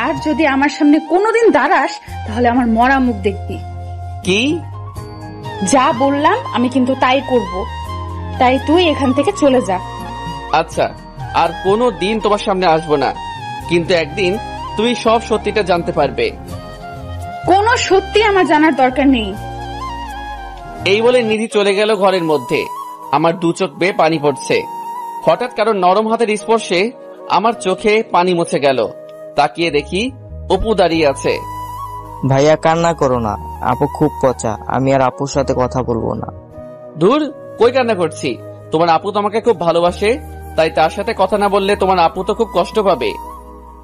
আর যদি আমার সামনে কোনোদিন দাঁড়াস তাহলে আমার মরা মুখ দেখবি। কি? যা বললাম আমি কিন্তু তাই করব। তাই তুই এখান থেকে চলে যা। আচ্ছা, আর কোনো দিন তোমার সামনে আসবো না, কিন্তু একদিন তুমি সব সত্যিটা জানতে পারবে। কোনো সত্যি আমার জানার দরকার নেই। এই বলে নিধি চলে গেল ঘরের মধ্যে। আমার দু চোখ বেয়ে পানি পড়ছে। হঠাৎ কারো নরম হাতের স্পর্শে আমার চোখে পানি মুছে গেল। তাকিয়ে দেখি অপু দাঁড়িয়ে আছে। ভাইয়া কান্না করো না, আপু খুব পচা, আমি আর আপুর সাথে কথা বলবো না। দূর, কই কান্না করছি? তোমার আপু তোমাকে খুব ভালোবাসে, তাই তার সাথে কথা না বললে তোমার আপু তো খুব কষ্ট পাবে।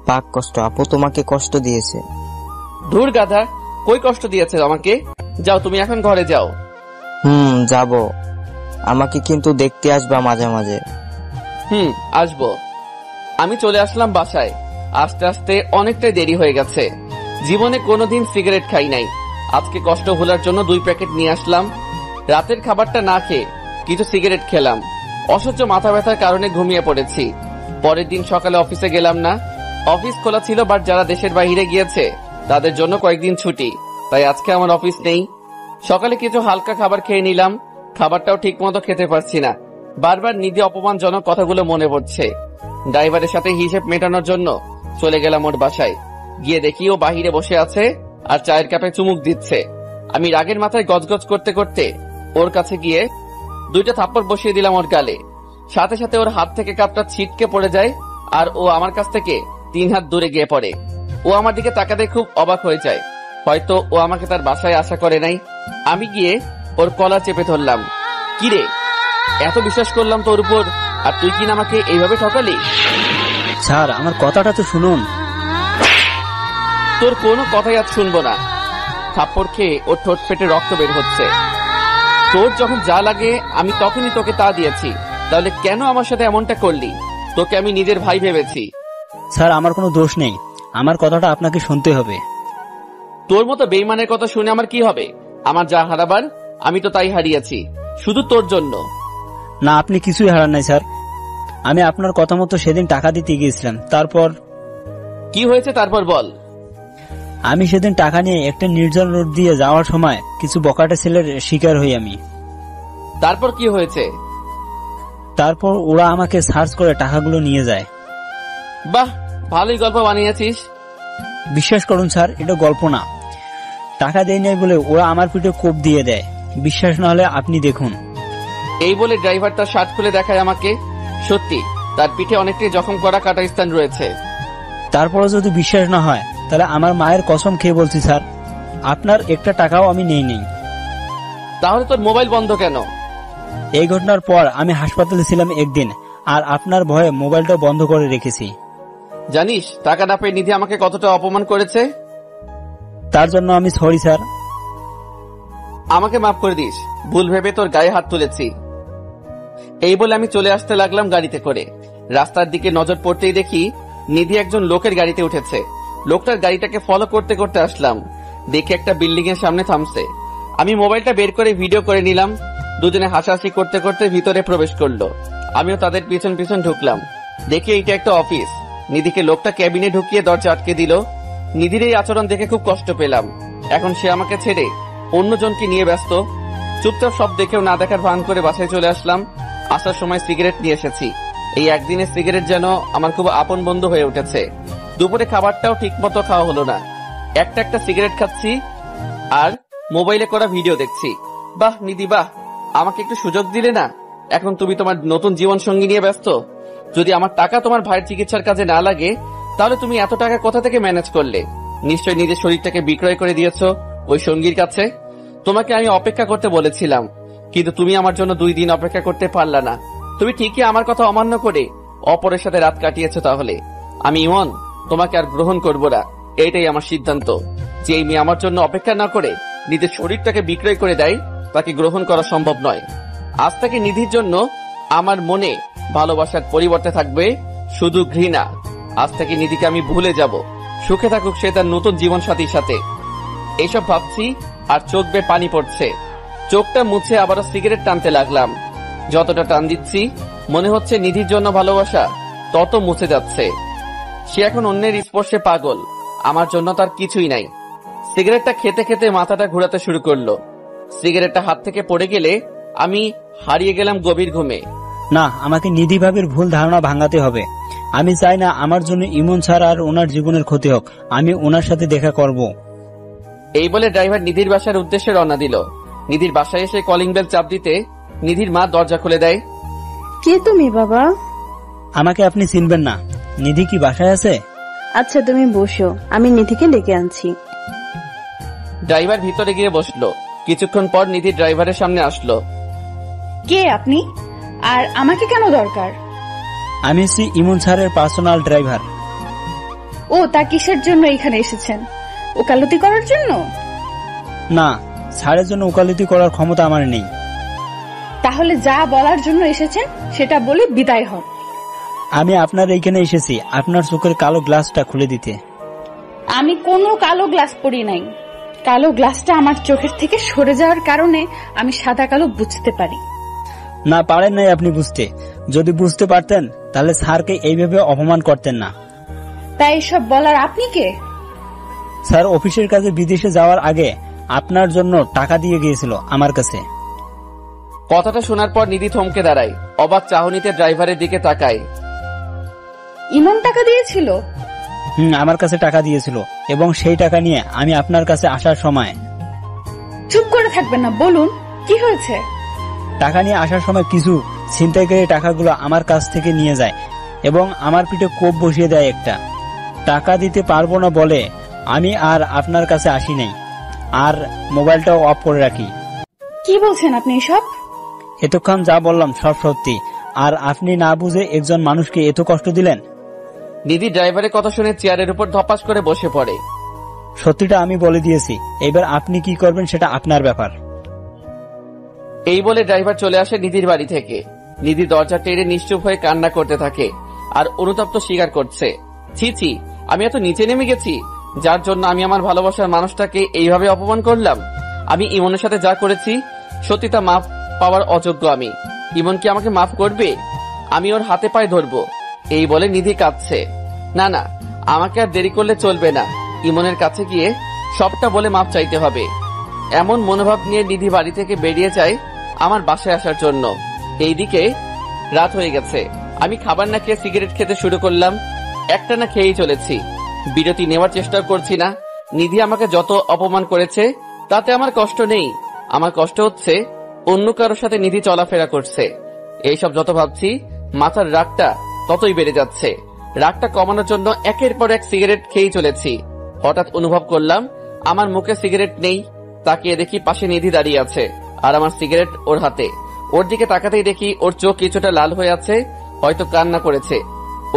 পাক কষ্ট, আপু তোমাকে কষ্ট দিয়েছে। দূর গাধা, কই কষ্ট দিয়েছে আমাকে? যাও, তুমি এখন ঘরে যাও। যাব। আমাকে কিন্তু দেখতে আসবা মাঝে মাঝে। আসবো। আমি চলে আসলাম বাসায়। আস্তে আস্তে অনেকটাই দেরি হয়ে গেছে। জীবনে কোনোদিন সিগারেট খাই নাই। আজকে কষ্ট ভোলার জন্য 2 প্যাকেট নিয়ে আসলাম। রাতের খাবারটা না খেয়ে কিছু সিগারেট খেলাম। অসহ্য মাথা ব্যথার কারণে ঘুমিয়ে পড়েছি। পরের দিন সকালে অফিসে গেলাম না। অফিস খোলা ছিল, বাট যারা দেশের বাইরে গিয়েছে তাদের জন্য কয়েকদিন ছুটি, তাই আজকে আমার অফিস নেই। সকালে কিছু হালকা খাবার খেয়ে নিলাম। খাবারটাও ঠিক মতো খেতে পারছি না। বারবার নিধি অপমানজনক কথাগুলো মনে পড়ছে। ড্রাইভারের সাথে হিসেব মেটানোর জন্য চলে গেলাম ওর বাসায়। গিয়ে দেখি ও বাহিরে বসে আছে আর চায়ের কাপে চুমুক দিচ্ছে। আমি রাগের মাথায় গজগজ করতে করতে ওর কাছে গিয়ে 2টা থাপ্পড় বসিয়ে দিলাম ওর গালে। সাথে সাথে ওর হাত থেকে কাপটা ছিটকে পড়ে যায় আর ও আমার কাছ থেকে 3 হাত দূরে গিয়ে পড়ে। ও আমার দিকে তাকাতে খুব অবাক হয়ে যায়। হয়তো ও আমাকে তার বাসায় আশা করে নাই। আমি গিয়ে ওর কলার চেপে ধরলাম। কিরে, এত বিশ্বাস করলাম তোর উপর, আর তুই কিনা আমাকে এইভাবে ঠকালি? স্যার আমার কথাটা তো শুনুন। তোর কোনো কথাই আজ শুনবো না। থাপ্পড় খেয়ে ওর ঠোঁট ফেটে রক্ত বের হচ্ছে। তোর যখন যা লাগে আমি তখনই তোকে তা দিয়েছি, তাহলে কেন আমার সাথে এমনটা করলি? তোকে আমি নিজের ভাই ভেবেছি। স্যার আমার কোনো দোষ নেই, আমার কথাটা আপনাকে শুনতে হবে। তোর মতো বেইমানের কথা শুনে আমার কি হবে? আমার যা হারাবার আমি তো তাই হারিয়েছি, শুধু তোর জন্য। না, আপনি কিছুই হারান নাই স্যার। আমি আপনার কথা মতো সেদিন টাকা দিতে গিয়েছিলাম। তারপর কি হয়েছে তারপর বল। আমি সেদিন টাকা নিয়ে একটা নির্জন রোড দিয়ে যাওয়ার সময় কিছু বকাটে ছেলের শিকার হই আমি। তারপর কি হয়েছে? তারপর ওরা আমাকে সার্চ করে টাকাগুলো নিয়ে যায়। বাহ, ভালোই গল্প বানিয়েছিস। বিশ্বাস করুন স্যার, এটা গল্প না। টাকা দেয় নাই বলে ওরা আমার পিঠে কোপ দিয়ে দেয়। বিশ্বাস না হলে আপনি দেখুন। এই বলে ড্রাইভার তার শার্ট খুলে দেখায় আমাকে। সত্যি তার পিঠে অনেকটাই জখম করা কাটা স্থান রয়েছে। তারপরে যদি বিশ্বাস না হয় তাহলে আমার মায়ের কসম খেয়ে বলছি স্যার, আপনার একটা টাকাও আমি নেই। তাহলে তোর মোবাইল বন্ধ কেন? এই ঘটনার পর আমি হাসপাতালে ছিলাম একদিন, আর আপনার ভয়ে মোবাইলটা বন্ধ করে রেখেছি। জানিস টাকা না পেয়ে নিধি আমাকে কতটা অপমান করেছে? তার জন্য আমি সরি স্যার। আমাকে মাফ করে দিস, ভুল ভেবে তোর গায়ে হাত তুলেছি। এই বলে আমি চলে আসতে লাগলাম গাড়িতে করে। রাস্তার দিকে নজর পড়তেই দেখি নিধি একজন লোকের গাড়িতে উঠেছে। লোকটার গাড়িটাকে ফলো করতে করতে আসলাম, দেখে একটা বিল্ডিং এর সামনে থামছে। আমি মোবাইলটা বের করে ভিডিও করে নিলাম। দুজনে হাসাহাসি করতে করতে ভিতরে প্রবেশ করলো। আমিও তাদের পিছন পিছন ঢুকলাম। দেখি এইটা একটা অফিস। নিধিকে লোকটা ক্যাবিনে ঢুকিয়ে দরজা আটকে দিল। নিধির এই আচরণ দেখে খুব কষ্ট পেলাম। এখন সে আমাকে ছেড়ে অন্যজনকে নিয়ে ব্যস্ত। চুপচাপ সব দেখেও না দেখার ভান করে বাসায় চলে আসলাম। আসার সময় সিগারেট নিয়ে এসেছি। এই একদিনের সিগারেট যেন আমার খুব আপন বন্ধু হয়ে উঠেছে। দুপুরে খাবারটাও ঠিক মতো খাওয়া হলো না। একটা সিগারেট খাচ্ছি আর মোবাইলে করা ভিডিও দেখছি। বাহ নিধি বাহ, আমাকে একটু সুযোগ দিলে না? এখন তুমি তোমার নতুন জীবন সঙ্গী নিয়ে ব্যস্ত। যদি আমার টাকা তোমার ভাইয়ের চিকিৎসার কাজে না লাগে, তাহলে তুমি এত টাকা কোথা থেকে ম্যানেজ করলে? নিশ্চয়ই নিজের শরীরটাকে বিক্রয় করে দিয়েছো ওই সঙ্গীর কাছে। তোমাকে আমি অপেক্ষা করতে বলেছিলাম, কিন্তু তুমি আমার জন্য 2 দিন অপেক্ষা করতে পারলা না। তুমি ঠিকই আমার কথা অমান্য করে অপরের সাথে রাত কাটিয়েছো। তাহলে আমি ইমন তোমাকে আর গ্রহণ করব না। এইটাই আমার সিদ্ধান্ত যে এই মেয়ে আমার জন্য অপেক্ষা না করে নিজের শরীরটাকে বিক্রয় করে দেয়, তাকে গ্রহণ করা সম্ভব নয়। আজ থেকে নিধির জন্য আমার মনে ভালোবাসার পরিবর্তে থাকবে শুধু ঘৃণা। আজ থেকে নিধিকে আমি ভুলে যাব। সুখে থাকুক সে তার নতুন জীবন সাথীর সাথে। এইসব ভাবছি আর চোখ বেয়ে পানি পড়ছে। চোখটা মুছে আবারও সিগারেট টানতে লাগলাম। যতটা টান দিচ্ছি মনে হচ্ছে নিধির জন্য ভালোবাসা তত মুছে যাচ্ছে। সে এখন অন্যের স্পর্শে পাগল, আমার জন্য তার কিছুই নাই। সিগারেটটা খেতে খেতে মাথাটা ঘোরাতে শুরু করলো। সিগারেটটা হাত থেকে পড়ে গেলে আমি হারিয়ে গেলাম গভীর ঘুমে। না, আমাকে নিধি ভাবির ভুল ধারণা ভাঙাতে হবে। আমি চাই না আমার জন্য ইমন ছাড়া আর ওনার জীবনের ক্ষতি হোক। আমি ওনার সাথে দেখা করব। এই বলে ড্রাইভার নিধির বাসার উদ্দেশ্যে রওনা দিল। নিধির বাসায় এসে কলিং বেল চাপ দিতে নিধির মা দরজা খুলে দেয়। কে তুমি বাবা? আমাকে আপনি চিনবেন না। নিধি কি বাসায় আছে? আচ্ছা তুমি বসো, আমি নিধিকে ডেকে আনছি। ড্রাইভার ভিতরে গিয়ে বসলো। কিছুক্ষণ পর নিধি ড্রাইভারের সামনে আসলো। কে আপনি? আর আমাকে কেন দরকার? আমি হচ্ছি ইমন স্যারের পার্সোনাল ড্রাইভার। ও তা কিসের জন্য এখানে এসেছেন? ওকালতি করার জন্য? না, স্যারের জন্য ওকালতি করার ক্ষমতা আমার নেই। তাহলে যা বলার জন্য এসেছেন সেটা বলে বিদায় হন। আমি আপনার এইখানে এসেছি আপনার চোখের কালো গ্লাসটা খুলে দিতে। আমি কোনো কালো গ্লাস পরি নাই। কালো গ্লাসটা আমার চোখের থেকে সরে যাওয়ার কারণে আমি সাদা কালো বুঝতে পারি। না, পারেন নাই আপনি বুঝতে। যদি বুঝতে পারতেন তাহলে স্যারকে এইভাবে অপমান করতেন না। তাই এসব বলার আপনি কে? স্যার অফিসের কাজে বিদেশে যাওয়ার আগে আপনার জন্য টাকা দিয়ে গিয়েছিল আমার কাছে। কথাটা শোনার পর নিধি থমকে দাঁড়ায়, অবাক চাহনিতে ড্রাইভারের দিকে তাকায়। ইমন টাকা দিয়েছিল? আমার কাছে টাকা দিয়েছিল এবং সেই টাকা নিয়ে আমি আপনার কাছে আসার সময়। চুপ করে থাকবেন না, বলুন কি হয়েছে? টাকা নিয়ে আসার সময় কিছু ছিনতাইকারী টাকাগুলো আমার কাছ থেকে নিয়ে যায় এবং আমার পিঠে কোপ বসিয়ে দেয় একটা। টাকা দিতে পারবো না বলে আমি আর আপনার কাছে আসি নাই, আর মোবাইলটাও অফ করে রাখি। কি বলছেন আপনি এসব? এতক্ষণ যা বললাম সব সত্যি, আর আপনি না বুঝে একজন মানুষকে এত কষ্ট দিলেন। নিধি ড্রাইভারের কথা শুনে চেয়ারের উপর ধপাস করে বসে পড়ে। সত্যিটা আমি বলে দিয়েছি, এবার আপনি কি করবেন সেটা আপনার ব্যাপার। এই বলে ড্রাইভার চলে আসে নিধির বাড়ি থেকে। নিধি দরজা টেনে নিশ্চুপ হয়ে কান্না করতে থাকে আর অনুতপ্ত স্বীকার করছে, ছি ছি, আমি এত নিচে নেমে গেছি যার জন্য আমি আমার ভালোবাসার মানুষটাকে এইভাবে অপমান করলাম। আমি ইমনের সাথে যা করেছি সত্যি তা মাফ পাওয়ার অযোগ্য আমি। ইমন কি আমাকে মাফ করবে? আমি ওর হাতে পায়ে ধরবো। এই বলে নিধি কাঁদছে। না না, আমাকে আর দেরি করলে চলবে না। ইমনের কাছে গিয়ে সবটা বলে মাফ চাইতে হবে। এমন মনোভাব নিয়ে নিধি বাড়ি থেকে বেরিয়ে যায় আমার বাসায় আসার জন্য। এইদিকে রাত হয়ে গেছে। আমি খাবার না খেয়ে সিগারেট খেতে শুরু করলাম। একটা না খেয়েই চলেছি, বিরতি নেওয়ার চেষ্টা করছি না। নিধি আমাকে যত অপমান করেছে তাতে আমার কষ্ট নেই। আমার কষ্ট হচ্ছে অন্য কারোর সাথে নিধি চলাফেরা করছে। এইসব যত ভাবছি মাথার রাগটা ততই বেড়ে যাচ্ছে। রাগটা কমানোর জন্য একের পর এক সিগারেট খেয়েই চলেছি। হঠাৎ অনুভব করলাম আমার মুখে সিগারেট নেই। তাকিয়ে দেখি পাশে নিধি দাঁড়িয়ে আছে আর আমার সিগারেট ওর হাতে। ওর দিকে তাকাতেই দেখি ওর চোখ কিছুটা লাল হয়ে আছে, হয়তো কান্না করেছে।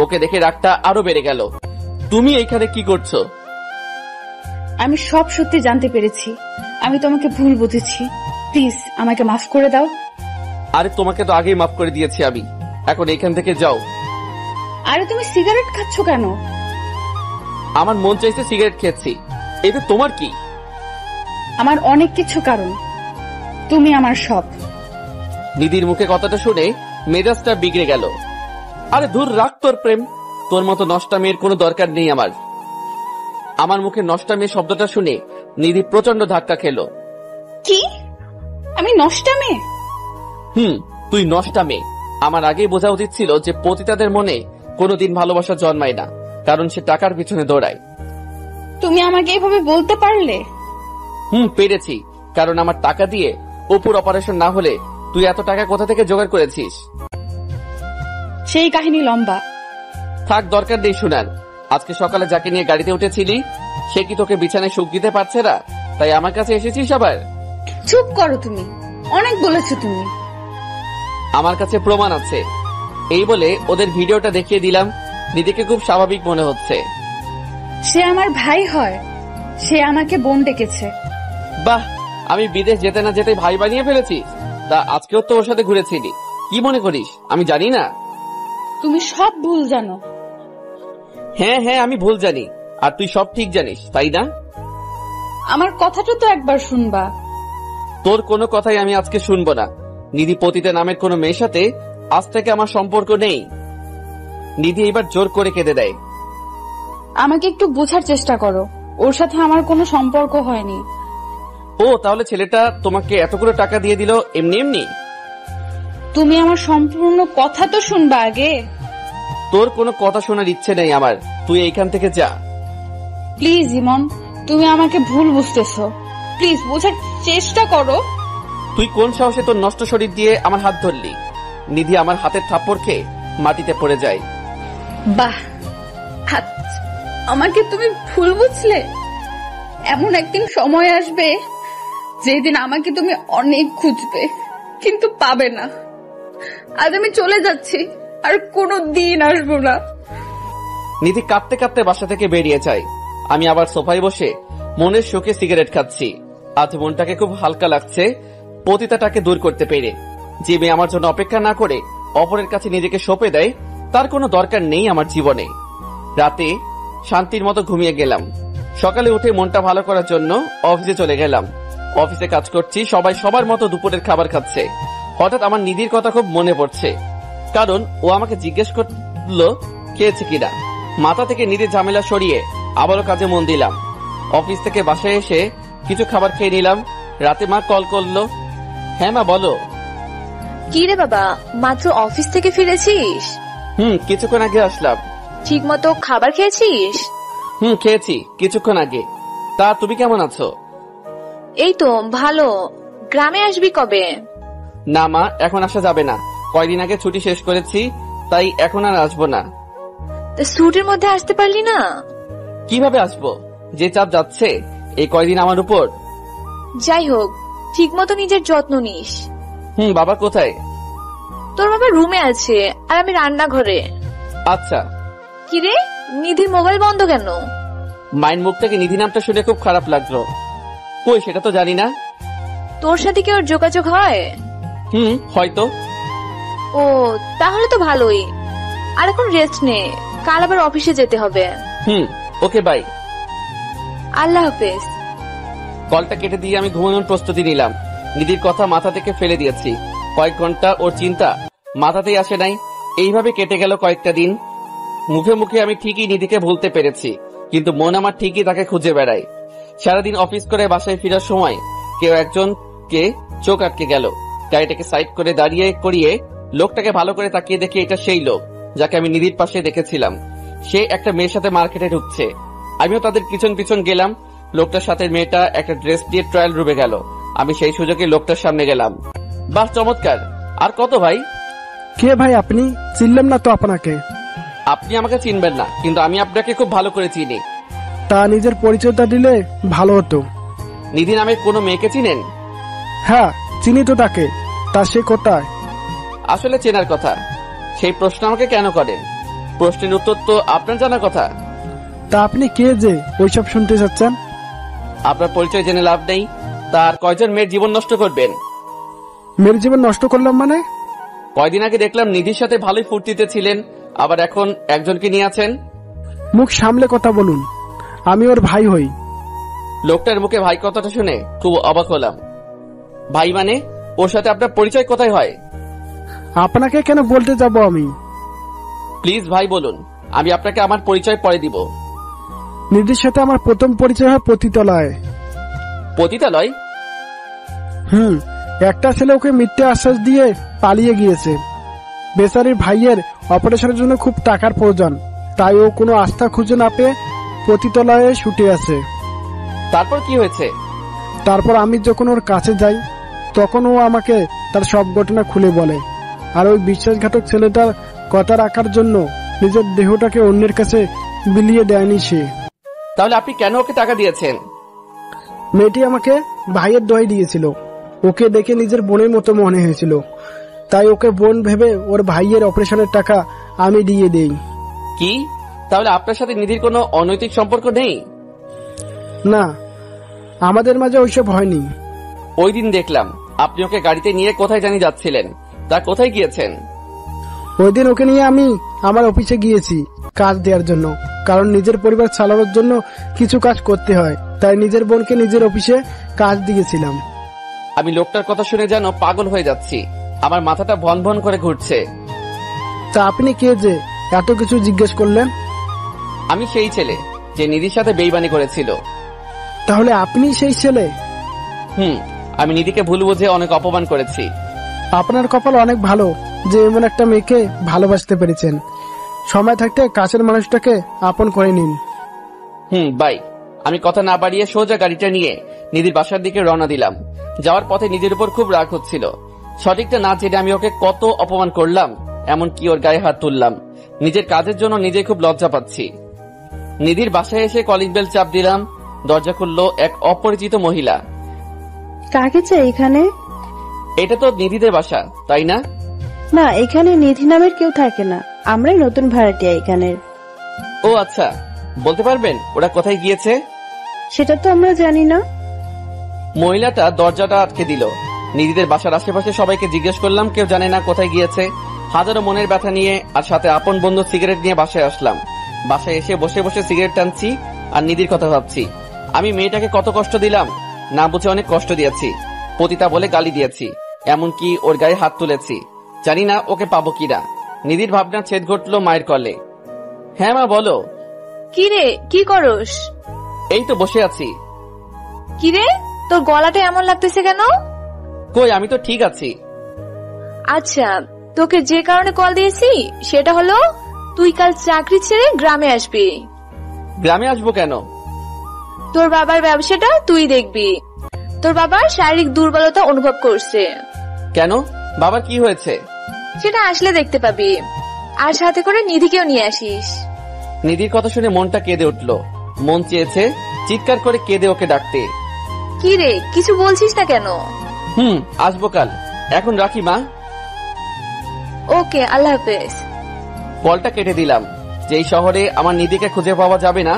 ওকে দেখে রাগটা আরো বেড়ে গেল। তুমি এইখানে কি করছো? আমি সব সত্যি জানতে পেরেছি। আমি তোমাকে ভুল বুঝেছি। প্লিজ আমাকে মাফ করে দাও। আরে তোমাকে তো আগেই মাফ করে দিয়েছি আমি, এখন এখান থেকে যাও। আরে তুমি সিগারেট খাচ্ছ কেন? আমার মন চাইছে সিগারেট খেয়েছি, এতে তোমার কি? আমার অনেক কিছু কারণ, তুমি আমার সব। নিধির মুখে কথাটা শুনে মেজাজটা বিগড়ে গেল। আরে দূর রাখ তোর প্রেম, তোর মতো নষ্টা মেয়ের কোনো দরকার নেই আমার। আমার মুখে নষ্টা মেয়ে শব্দটা শুনে নিধি প্রচন্ড ধাক্কা খেলো। কি? আমি নষ্টা মেয়ে? তুই নষ্টা মেয়ে। আমার আগেই বোঝা উচিত ছিল যে পতিতাদের মনে কোনোদিন ভালোবাসা জন্মায় না, কারণ সে টাকার পিছনে দৌড়ায়। তুমি আমাকে এভাবে বলতে পারলে? পেরেছি, কারণ আমার টাকা দিয়ে অপুর অপারেশন না হলে তুই এত টাকা কোথা থেকে জোগাড় করেছিস? সেই কাহিনী লম্বা, থাক, দরকার নেই শোনার। আজকে সকালে যাকে নিয়ে গাড়িতে উঠেছিলি সে কি তোকে বিছানায় সুখ দিতে পারছে না, তাই আমার কাছে এসেছিস আবার? চুপ করো, তুমি অনেক বলেছো। তুমি, আমার কাছে প্রমাণ আছে। এই বলে ওদের ভিডিওটা দেখিয়ে দিলাম। নিধিকে খুব স্বাভাবিক মনে হচ্ছে। সে আমার ভাই হয়, সে আমাকে বোন ডেকেছে। বাহ, আমি বিদেশ যেতে না যেতে ভাই বানিয়ে ফেলেছি। তা আজকেও তো ওর সাথে ঘুরেছিলি, কি মনে করিস আমি জানি না? তুমি সব ভুল জানো। হ্যাঁ হ্যাঁ, আমি ভুল জানি, আর তুই সব ঠিক জানিস, তাই না? আমার কথাটা তো একবার শুনবা। তোর কোনো কথাই আমি আজকে শুনবো না। নিধি পতিতা নামের কোনো মেয়ের সাথে আজ থেকে আমার সম্পর্ক নেই। নিধি এবার জোর করে কেঁদে দেয়। আমাকে একটু বোঝার চেষ্টা করো, ওর সাথে আমার কোনো সম্পর্ক হয়নি। ও, তাহলে ছেলেটা তোমাকে এতগুলো টাকা দিয়ে দিল এমনি এমনি? তুমি আমার সম্পূর্ণ কথা তো শুনবা আগে। তোর কোনো কথা শোনার ইচ্ছে নেই আমার, তুই এইখান থেকে যা। প্লিজ ইমন, তুমি আমাকে ভুল বুঝতেছো, প্লিজ বোঝার চেষ্টা করো। তুই কোন সাহসে তোর নষ্ট শরীর দিয়ে আমার হাত ধরলি? নিধি আমার হাতের থাপ্পড় খেয়ে মাটিতে পড়ে যায়। বাহ, আমাকে তুমি ভুল বুঝলে। এমন একদিন সময় আসবে যেদিন আমাকে তুমি অনেক খুঁজবে, কিন্তু পাবে না। আজ আমি চলে যাচ্ছি, আর কোনো দিন আসবো না। নিধি কাঁদতে কাঁদতে বাসা থেকে বেরিয়ে যায়। আমি আবার সোফায় বসে মনের শোকে সিগারেট খাচ্ছি। আজ মনটাকে খুব হালকা লাগছে পতিতাটাকে দূর করতে পেরে। যে মেয়ে আমার জন্য অপেক্ষা না করে অপরের কাছে নিজেকে সঁপে দেয়, তার কোনো দরকার নেই আমার জীবনে। রাতে শান্তির মতো ঘুমিয়ে গেলাম। সকালে উঠে মনটা ভালো করার জন্য অফিসে চলে গেলাম। অফিসে কাজ করছি, সবাই সবার মতো দুপুরের খাবার খাচ্ছে। হঠাৎ আমার নিধির কথা খুব মনে পড়ছে, কারণ ও আমাকে জিজ্ঞেস করলো খেয়েছে কিনা। মাথা থেকে নিধির ঝামেলা সরিয়ে আবারও কাজে মন দিলাম। অফিস থেকে বাসায় এসে কিছু খাবার খেয়ে নিলাম। রাতে মা কল করলো। হ্যাঁ মা, বলো। কি রে বাবা, মাত্র অফিস থেকে ফিরেছিস? কিছুক্ষণ আগে আসলাম। ঠিক মতো খাবার খেয়েছিস? খেয়েছি কিছুক্ষণ আগে। তা তুমি কেমন আছো? এই তো ভালো। গ্রামে আসবি কবে? না মা, এখন আসা যাবে না। কয়দিন আগে ছুটি শেষ করেছি, তাই এখন আর আসবো না। ছুটির মধ্যে আসতে পারলি না? কিভাবে আসবো, যে চাপ যাচ্ছে এই কয়দিন আমার উপর। যাই হোক, ঠিক মতো নিজের যত্ন নিস। বাবা কোথায়? তোর বাবা রুমে আছে, আর আমি রান্নাঘরে। আচ্ছা। কিরে, নিধির মোবাইল বন্ধ কেন? মায়ের মুখ থেকে নিধি নামটা শুনে খুব খারাপ লাগলো। কই, সেটা তো জানি না। তোর সাথে কি ওর যোগাযোগ হয়? হয়তো। ও, তাহলে তো ভালোই। আর এখন রেস্ট নে, কাল আবার অফিসে যেতে হবে। ওকে, বাই। আল্লাহ হাফেজ। কলটা কেটে দিয়ে আমি ঘুমানোর প্রস্তুতি নিলাম। নিধির কথা মাথা থেকে ফেলে দিয়েছি। কয়েক ঘন্টা ওর চিন্তা মাথাতেই আসে নাই। এইভাবে কেটে গেল কয়েকটা দিন। মুখে মুখে আমি ঠিকই নিধিকে ভুলতে পেরেছি, কিন্তু মন আমার ঠিকই তাকে খুঁজে বেড়ায়। সারাদিন অফিস করে বাসায় ফেরার সময় কেউ একজনকে চোখ আটকে গেল। গাড়িটাকে সাইড করে দাঁড়িয়ে করিয়ে লোকটাকে ভালো করে তাকিয়ে দেখি এটা সেই লোক যাকে আমি নিধির পাশে দেখেছিলাম। সে একটা মেয়ের সাথে মার্কেটে ঢুকছে। আমিও তাদের পিছন পিছন গেলাম। লোকটার সাথে মেয়েটা একটা ড্রেস দিয়ে ট্রায়াল রুমে গেল। আমি সেই সুযোগে লোকটার সামনে গেলাম। বাহ, চমৎকার। আর কত ভাই? কে ভাই আপনি? চিনলাম না তো আপনাকে। আপনি আমাকে চিনবেন না, কিন্তু আমি আপনাকে খুব ভালো করে চিনি। তা নিজের পরিচয়টা দিলে ভালো হতো। নিধি নামের কোনো মেয়েকে চিনেন? হ্যাঁ, চিনি তো তাকে। তা সে কোথায়? আসলে চেনার কথা। সেই প্রশ্ন আমাকে কেন করেন? প্রশ্নের উত্তর তো আপনার জানার কথা। তা আপনি কে যে ওইসব শুনতে চাচ্ছেন? আপনার পরিচয় জেনে লাভ নেই। তার কয়জন মেয়ের জীবন নষ্ট করবেন? মেয়ের জীবন নষ্ট করলাম মানে? কয়দিন আগে দেখলাম নিধির সাথে ভালোই ফুর্তিতে ছিলেন, আবার এখন একজনকে নিয়ে আছেন। মুখ সামলে কথা বলুন, আমি ওর ভাই হই। লোকটার মুখে ভাই কথাটা শুনে খুব অবাক হলাম। ভাই মানে? ওর সাথে আপনার পরিচয় কোথায় হয়? আপনাকে কেন বলতে যাব আমি? প্লিজ ভাই বলুন, আমি আপনাকে আমার পরিচয় পরে দিব। নিধির সাথে আমার প্রথম পরিচয় হয় পতিতালয়ে। পতিতালয়? একটা ছেলে ওকে মিথ্যে আশ্বাস দিয়ে পালিয়ে গিয়েছে। বেচারির ভাইয়ের অপারেশনের জন্য খুব টাকার প্রয়োজন, তাই ও কোনো আস্থা খুঁজে না পেয়ে পতিতালয়ে ছুটে আছে। তারপর কি হয়েছে? তারপর আমি যখন ওর কাছে যাই তখন ও আমাকে তার সব ঘটনা খুলে বলে, আর ওই বিশ্বাসঘাতক ছেলেটার কথা রাখার জন্য নিজের দেহটাকে অন্যের কাছে বিলিয়ে দেয়নি সে। তাহলে আপনি কেন ওকে টাকা দিয়েছেন? মেয়েটি আমাকে ভাইয়ের দোহাই দিয়েছিল, ওকে দেখে নিজের বোনের মতো মনে হয়েছিল, তাই ওকে বোন ভেবে ওর ভাইয়ের অপারেশনের টাকা আমি দিয়ে দেই। কি? তাহলে আপনার সাথে নিধির কোনো অনৈতিক সম্পর্ক নেই? না, আমাদের মাঝে ওইসব হয়নি। ওই দিন দেখলাম আপনি ওকে গাড়িতে নিয়ে কোথায় জানি যাচ্ছিলেন, তা কোথায় গিয়েছেন? ওই দিন ওকে নিয়ে আমি আমার অফিসে গিয়েছি কাজ দেওয়ার জন্য, কারণ নিজের পরিবার চালানোর জন্য কিছু কাজ করতে হয়, তাই নিজের বোনকে নিজের অফিসে কাজ দিয়েছিলাম। আমি লোকটার কথা শুনে যেন পাগল হয়ে যাচ্ছি, আমার মাথাটা ভন ভন করে ঘুরছে। তা আপনি কে যে এত কিছু জিজ্ঞেস করলেন? আমি সেই ছেলে যে নিধির সাথে বেইমানি করেছিল। তাহলে আপনি সেই ছেলে? আমি নিধিকে ভুল বুঝে অনেক অপমান করেছি। আপনার কপাল অনেক ভালো যে এমন একটা মেয়েকে ভালোবাসতে পেরেছেন। সময় থাকতে কাছের মানুষটাকে আপন করে নিন। বাই। আমি কথা না বাড়িয়ে সোজা গাড়িটা নিয়ে নিধির বাসার দিকে রওনা দিলাম। যাওয়ার পথে নিজের উপর খুব রাগ হচ্ছিল। সঠিকটা না জেনে আমি ওকে কত অপমান করলাম, এমনকি ওর গায়ে হাত তুললাম। নিজের কাজের জন্য নিজে খুব লজ্জা পাচ্ছি। নিধির বাসায় এসে কলিং বেল চাপ দিলাম। দরজা খুললো এক অপরিচিত মহিলা। কাকে চাই এখানে? এটা তো নিধিদের বাসা, তাই না? না, এখানে নিধি নামের কেউ থাকে না, আমরাই নতুন ভাড়াটিয়া এখানের। ও আচ্ছা, বলতে পারবেন ওরা কোথায় গিয়েছে? সেটা তো আমরা জানি না। মহিলাটা দরজাটা আটকে দিল। নিধিদের বাসার আশেপাশে সবাইকে জিজ্ঞেস করলাম, কেউ জানে না কোথায় গিয়েছে। হাজারো মনের ব্যথা নিয়ে আর সাথে আপন বন্ধু সিগারেট নিয়ে বাসায় আসলাম। বাসায় এসে বসে বসে সিগারেট টানছি আর নিধির কথা ভাবছি। আমি মেয়েটাকে কত কষ্ট দিলাম, না বুঝে অনেক কষ্ট দিয়েছি। পতিতা বলে গালি দিয়েছি, এমনকি ওর গায়ে হাত তুলেছি। জানি না ওকে পাবো কিনা। নিধির ভাবনা ছেদ ঘটলো মায়ের কলে। হ্যাঁ মা, বলো। কি রে, কি করস? এই তো বসে আছি। কি রে, তোর গলাটা এমন লাগতেছে কেন? কই, আমি তো ঠিক আছি। আচ্ছা, তোকে যে কারণে কল দিয়েছি সেটা হলো তুই কাল চাকরি ছেড়ে গ্রামে আসবি। গ্রামে আসবো কেন? তোর বাবার ব্যবসাটা তুই দেখবি। তোর বাবার শারীরিক দুর্বলতা অনুভব করছে। কেন? বাবার কি হয়েছে? সেটা আসলে দেখতে পাবি। আর সাথে করে নিধিকেও নিয়ে আসিস। নিধির কথা শুনে মনটা কেঁদে উঠলো। মন চেয়েছে চিৎকার করে কেঁদে ওকে ডাকতে। কি রে, কিছু বলছিস না কেন? আসবো কাল। এখন রাখি মা। ওকে, আল্লাহ হাফেজ। কলটা কেটে দিলাম। যেই শহরে আমার নিধিকে খুঁজে পাওয়া যাবে না,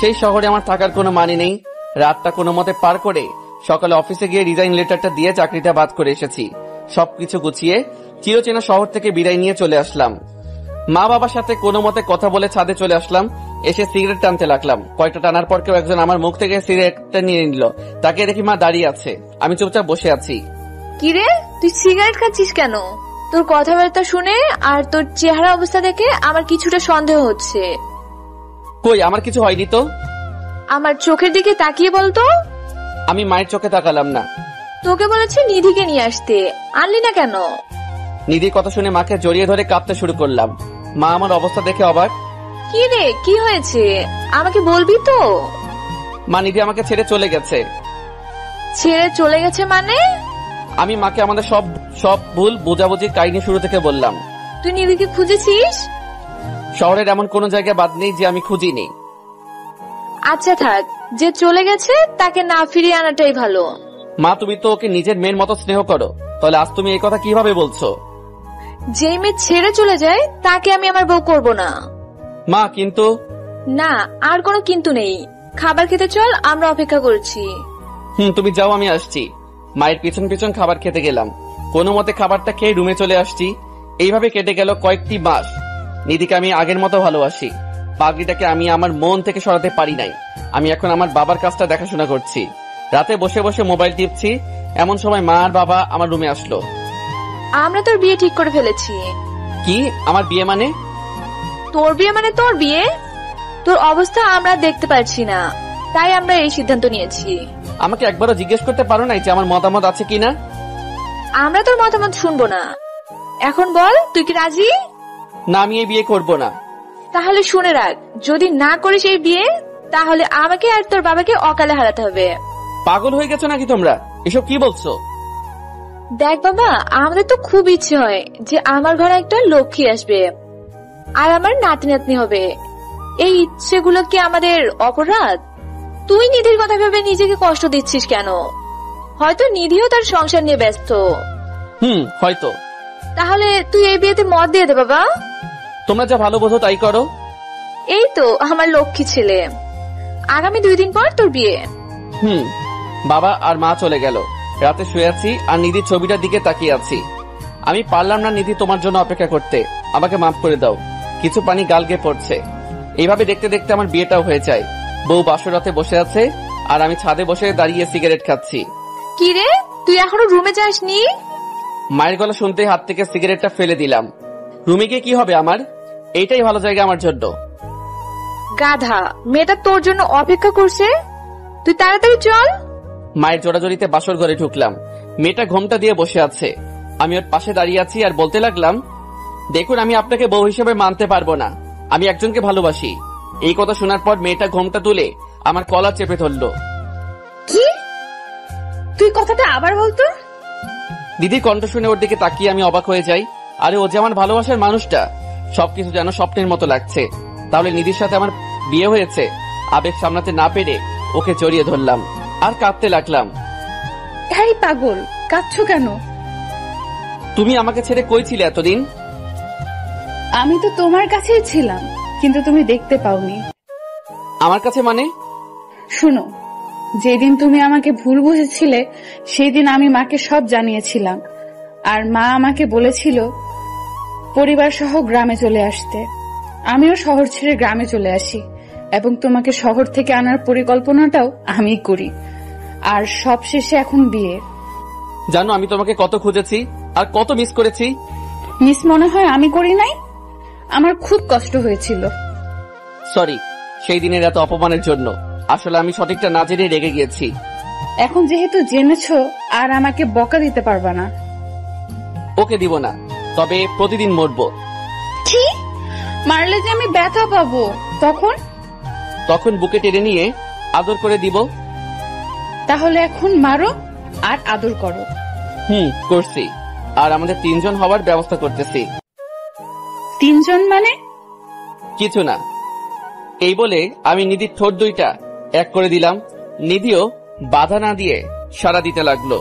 সেই শহরে আমার থাকার কোনো মানে নেই। রাতটা কোনো মতে পার করে সকালে অফিসে গিয়ে রিজাইন লেটারটা দিয়ে চাকরিটা বাদ করে এসেছি। সবকিছু গুছিয়ে চিরচেনা শহর থেকে বিদায় নিয়ে চলে আসলাম। মা বাবার সাথে কোনো মতে কথা বলে ছাদে চলে আসলাম। এসে সিগারেট টানতে লাগলাম। কয়েকটা টানার পর কেউ একজন আমার মুখ থেকে সিগারেটটা নিয়ে নিল। তাকে দেখি মা দাঁড়িয়ে আছে, আমি চুপচাপ বসে আছি। কি রে, তুই সিগারেট খাচ্ছিস কেন? তোর কথাবার্তা শুনে আর তোর চেহারা অবস্থা দেখে আমার কিছুটা সন্দেহ হচ্ছে। কই, আমার কিছু হয়নি তো। আমার চোখের দিকে তাকিয়ে বলতো। আমি মায়ের চোখে তাকালাম না। তোকে বলেছি নিধিকে নিয়ে আসতে, আনলি না কেন? নিধির কথা শুনে মাকে জড়িয়ে ধরে কাঁদতে শুরু করলাম। মা আমার অবস্থা দেখে অবাক। কি রে, কি হয়েছে আমাকে বলবি তো? মা, নিধি আমাকে ছেড়ে চলে গেছে। ছেড়ে চলে গেছে মানে? আমি মাকে আমাদের সব ভুল বোঝাবুঝির কাহিনী শুরু থেকে বললাম। তুই নিধিকে খুঁজেছিস? শহরের এমন কোন জায়গা বাদ নেই যে আমি খুঁজিনি। আচ্ছা থাক, যে চলে গেছে তাকে না ফিরিয়ে আনাটাই ভালো। মা, তুমি তো ওকে নিজের মেয়ের মতো স্নেহ করো, তাহলে আজ তুমি এই কথা কিভাবে বলছো? যেই মেয়ে ছেড়ে চলে যায় তাকে আমি আমার বউ করব না। মা, কিন্তু। না, আর কোনো কিন্তু নেই। খাবার খেতে চল, আমরা অপেক্ষা করছি। তুমি যাও, আমি আসছি। মায়ের পিছন পিছন খাবার খেতে গেলাম। কোনো মতে খাবারটা খেয়ে রুমে চলে আসছি। এইভাবে কেটে গেল কয়েকটি মাস। নিধিকে আমি আগের মতো ভালোবাসি। পাগড়িটাকে আমি আমার মন থেকে সরাতে পারি নাই। আমি এখন আমার বাবার কাজটা দেখাশোনা করছি। রাতে বসে বসে মোবাইল টিপছি, এমন সময় মা আর বাবা আমার রুমে আসলো। আমরা তোর বিয়ে ঠিক করে ফেলেছি। কি? আমার বিয়ে মানে? তোর বিয়ে মানে তোর বিয়ে? তোর অবস্থা আমরা দেখতে পাচ্ছি না, তাই আমরা এই সিদ্ধান্ত নিয়েছি। আমাকে একবারও জিজ্ঞেস করতে পারো নাই যে আমার মতামত আছে কিনা? আমরা তোর মতামত শুনবো না। এখন বল, তুই কি রাজি? না, আমি এই বিয়ে করব না। তাহলে শুনে রাখ, যদি না করিস এই বিয়ে, তাহলে আমাকে আর তোর বাবাকে অকালে হারাতে হবে। পাগল হয়ে গেছো নাকি তোমরা? এসব কি বলছো? দেখ বাবা, আমাদের তো খুব ইচ্ছে হয় যে আমার ঘরে একটা লক্ষ্মী আসবে আর আমার নাতি নাতনি হবে। এই ইচ্ছেগুলো কি আমাদের অপরাধ? তুই নিধির কথা ভেবে নিজেকে কষ্ট দিচ্ছিস কেন? হয়তো নিধিও তার সংসার নিয়ে ব্যস্ত। হয়তো। তাহলে তুই এই বিয়েতে মত দিয়ে দে বাবা। তোমরা যা ভালো বোঝো তাই করো। এই তো আমার লক্ষ্মী ছেলে। আগামী 2 দিন পর তোর বিয়ে। বাবা আর মা চলে গেল। রাতে শুয়ে আছি আর নিধির ছবিটার দিকে তাকিয়ে আছি। আমি পারলাম না নিধি তোমার জন্য অপেক্ষা করতে। আমাকে মাফ করে দাও। কিছু পানি গাল গিয়ে পড়ছে। এইভাবে দেখতে দেখতে আমার বিয়েটাও হয়ে যায়। বউ বাসরাতে বসে আছে আর আমি ছাদে বসে দাঁড়িয়ে সিগারেট খাচ্ছি। কি রে, তুই এখনো রুমে যাসনি? মায়ের গলা শুনতে হাত থেকে সিগারেটটা ফেলে দিলাম। রুমে গিয়ে কি হবে আমার? এইটাই ভালো জায়গা আমার জন্য। গাধা, মেয়েটা তোর জন্য অপেক্ষা করছে, তুই তাড়াতাড়ি চল। মায়ের জোড়াজড়িতে বাসর ঘরে ঢুকলাম। মেয়েটা ঘোমটা দিয়ে বসে আছে। আমি ওর পাশে দাঁড়িয়ে আছি আর বলতে লাগলাম, দেখুন, আমি আপনাকে বউ হিসেবে মানতে পারবো না। আমি একজনকে ভালোবাসি। এই কথা শোনার পর মেয়েটা ঘোমটা তুলে আমার কলার চেপে ধরলো। কি? তুই কথাটা আবার বলতো? দিদির কণ্ঠ শুনে ওর দিকে তাকিয়ে আমি অবাক হয়ে যাই। আরে ও যে আমার ভালোবাসার মানুষটা। সবকিছু যেন স্বপ্নের মতো লাগছে। তাহলে নিধির সাথে আমার বিয়ে হয়েছে। আবেগ সামলাতে না পেরে ওকে জড়িয়ে ধরলাম আর কাঁদতে লাগলাম। এই পাগল, কাঁদছো কেন? তুমি আমাকে ছেড়ে কই ছিলে এতদিন? আমি তো তোমার কাছেই ছিলাম, কিন্তু তুমি দেখতে পাওনি। আমার কাছে মানে? শুনো, যেদিন তুমি আমাকে ভুল বুঝেছিলে সেই দিন আমি মাকে সব জানিয়েছিলাম। আর মা আমাকে বলেছিল পরিবার সহ গ্রামে চলে আসতে। আমিও শহর ছেড়ে গ্রামে চলে আসি এবং তোমাকে শহর থেকে আনার পরিকল্পনাটাও আমিই করি। আর সব শেষে এখন বিয়ে। জানো আমি তোমাকে কত খুঁজেছি আর কত মিস করেছি। মিস মনে হয় আমি করি নাই? আমার খুব কষ্ট হয়েছিল। সরি সেই দিনের এত অপমানের জন্য। আসলে আমি সঠিকটা না জেনে রেগে গিয়েছি। এখন যেহেতু জেনেছো, আর আমাকে বকা দিতে পারবা না। ওকে দিব না, তবে প্রতিদিন মরবো। কি? মারলে যে আমি ব্যথা পাবো, তখন বুকে টেনে নিয়ে আদর করে দিব। তাহলে এখন মারো আর আদর করো। করছি। আর আমাদের 3 জন হওয়ার ব্যবস্থা করতেছি। 3 জন মানে? কিছু না। এই বলে আমি নিধির ঠোঁট 2টা এক করে দিলাম। নিধিও বাধা না দিয়ে সাড়া দিতে লাগলো।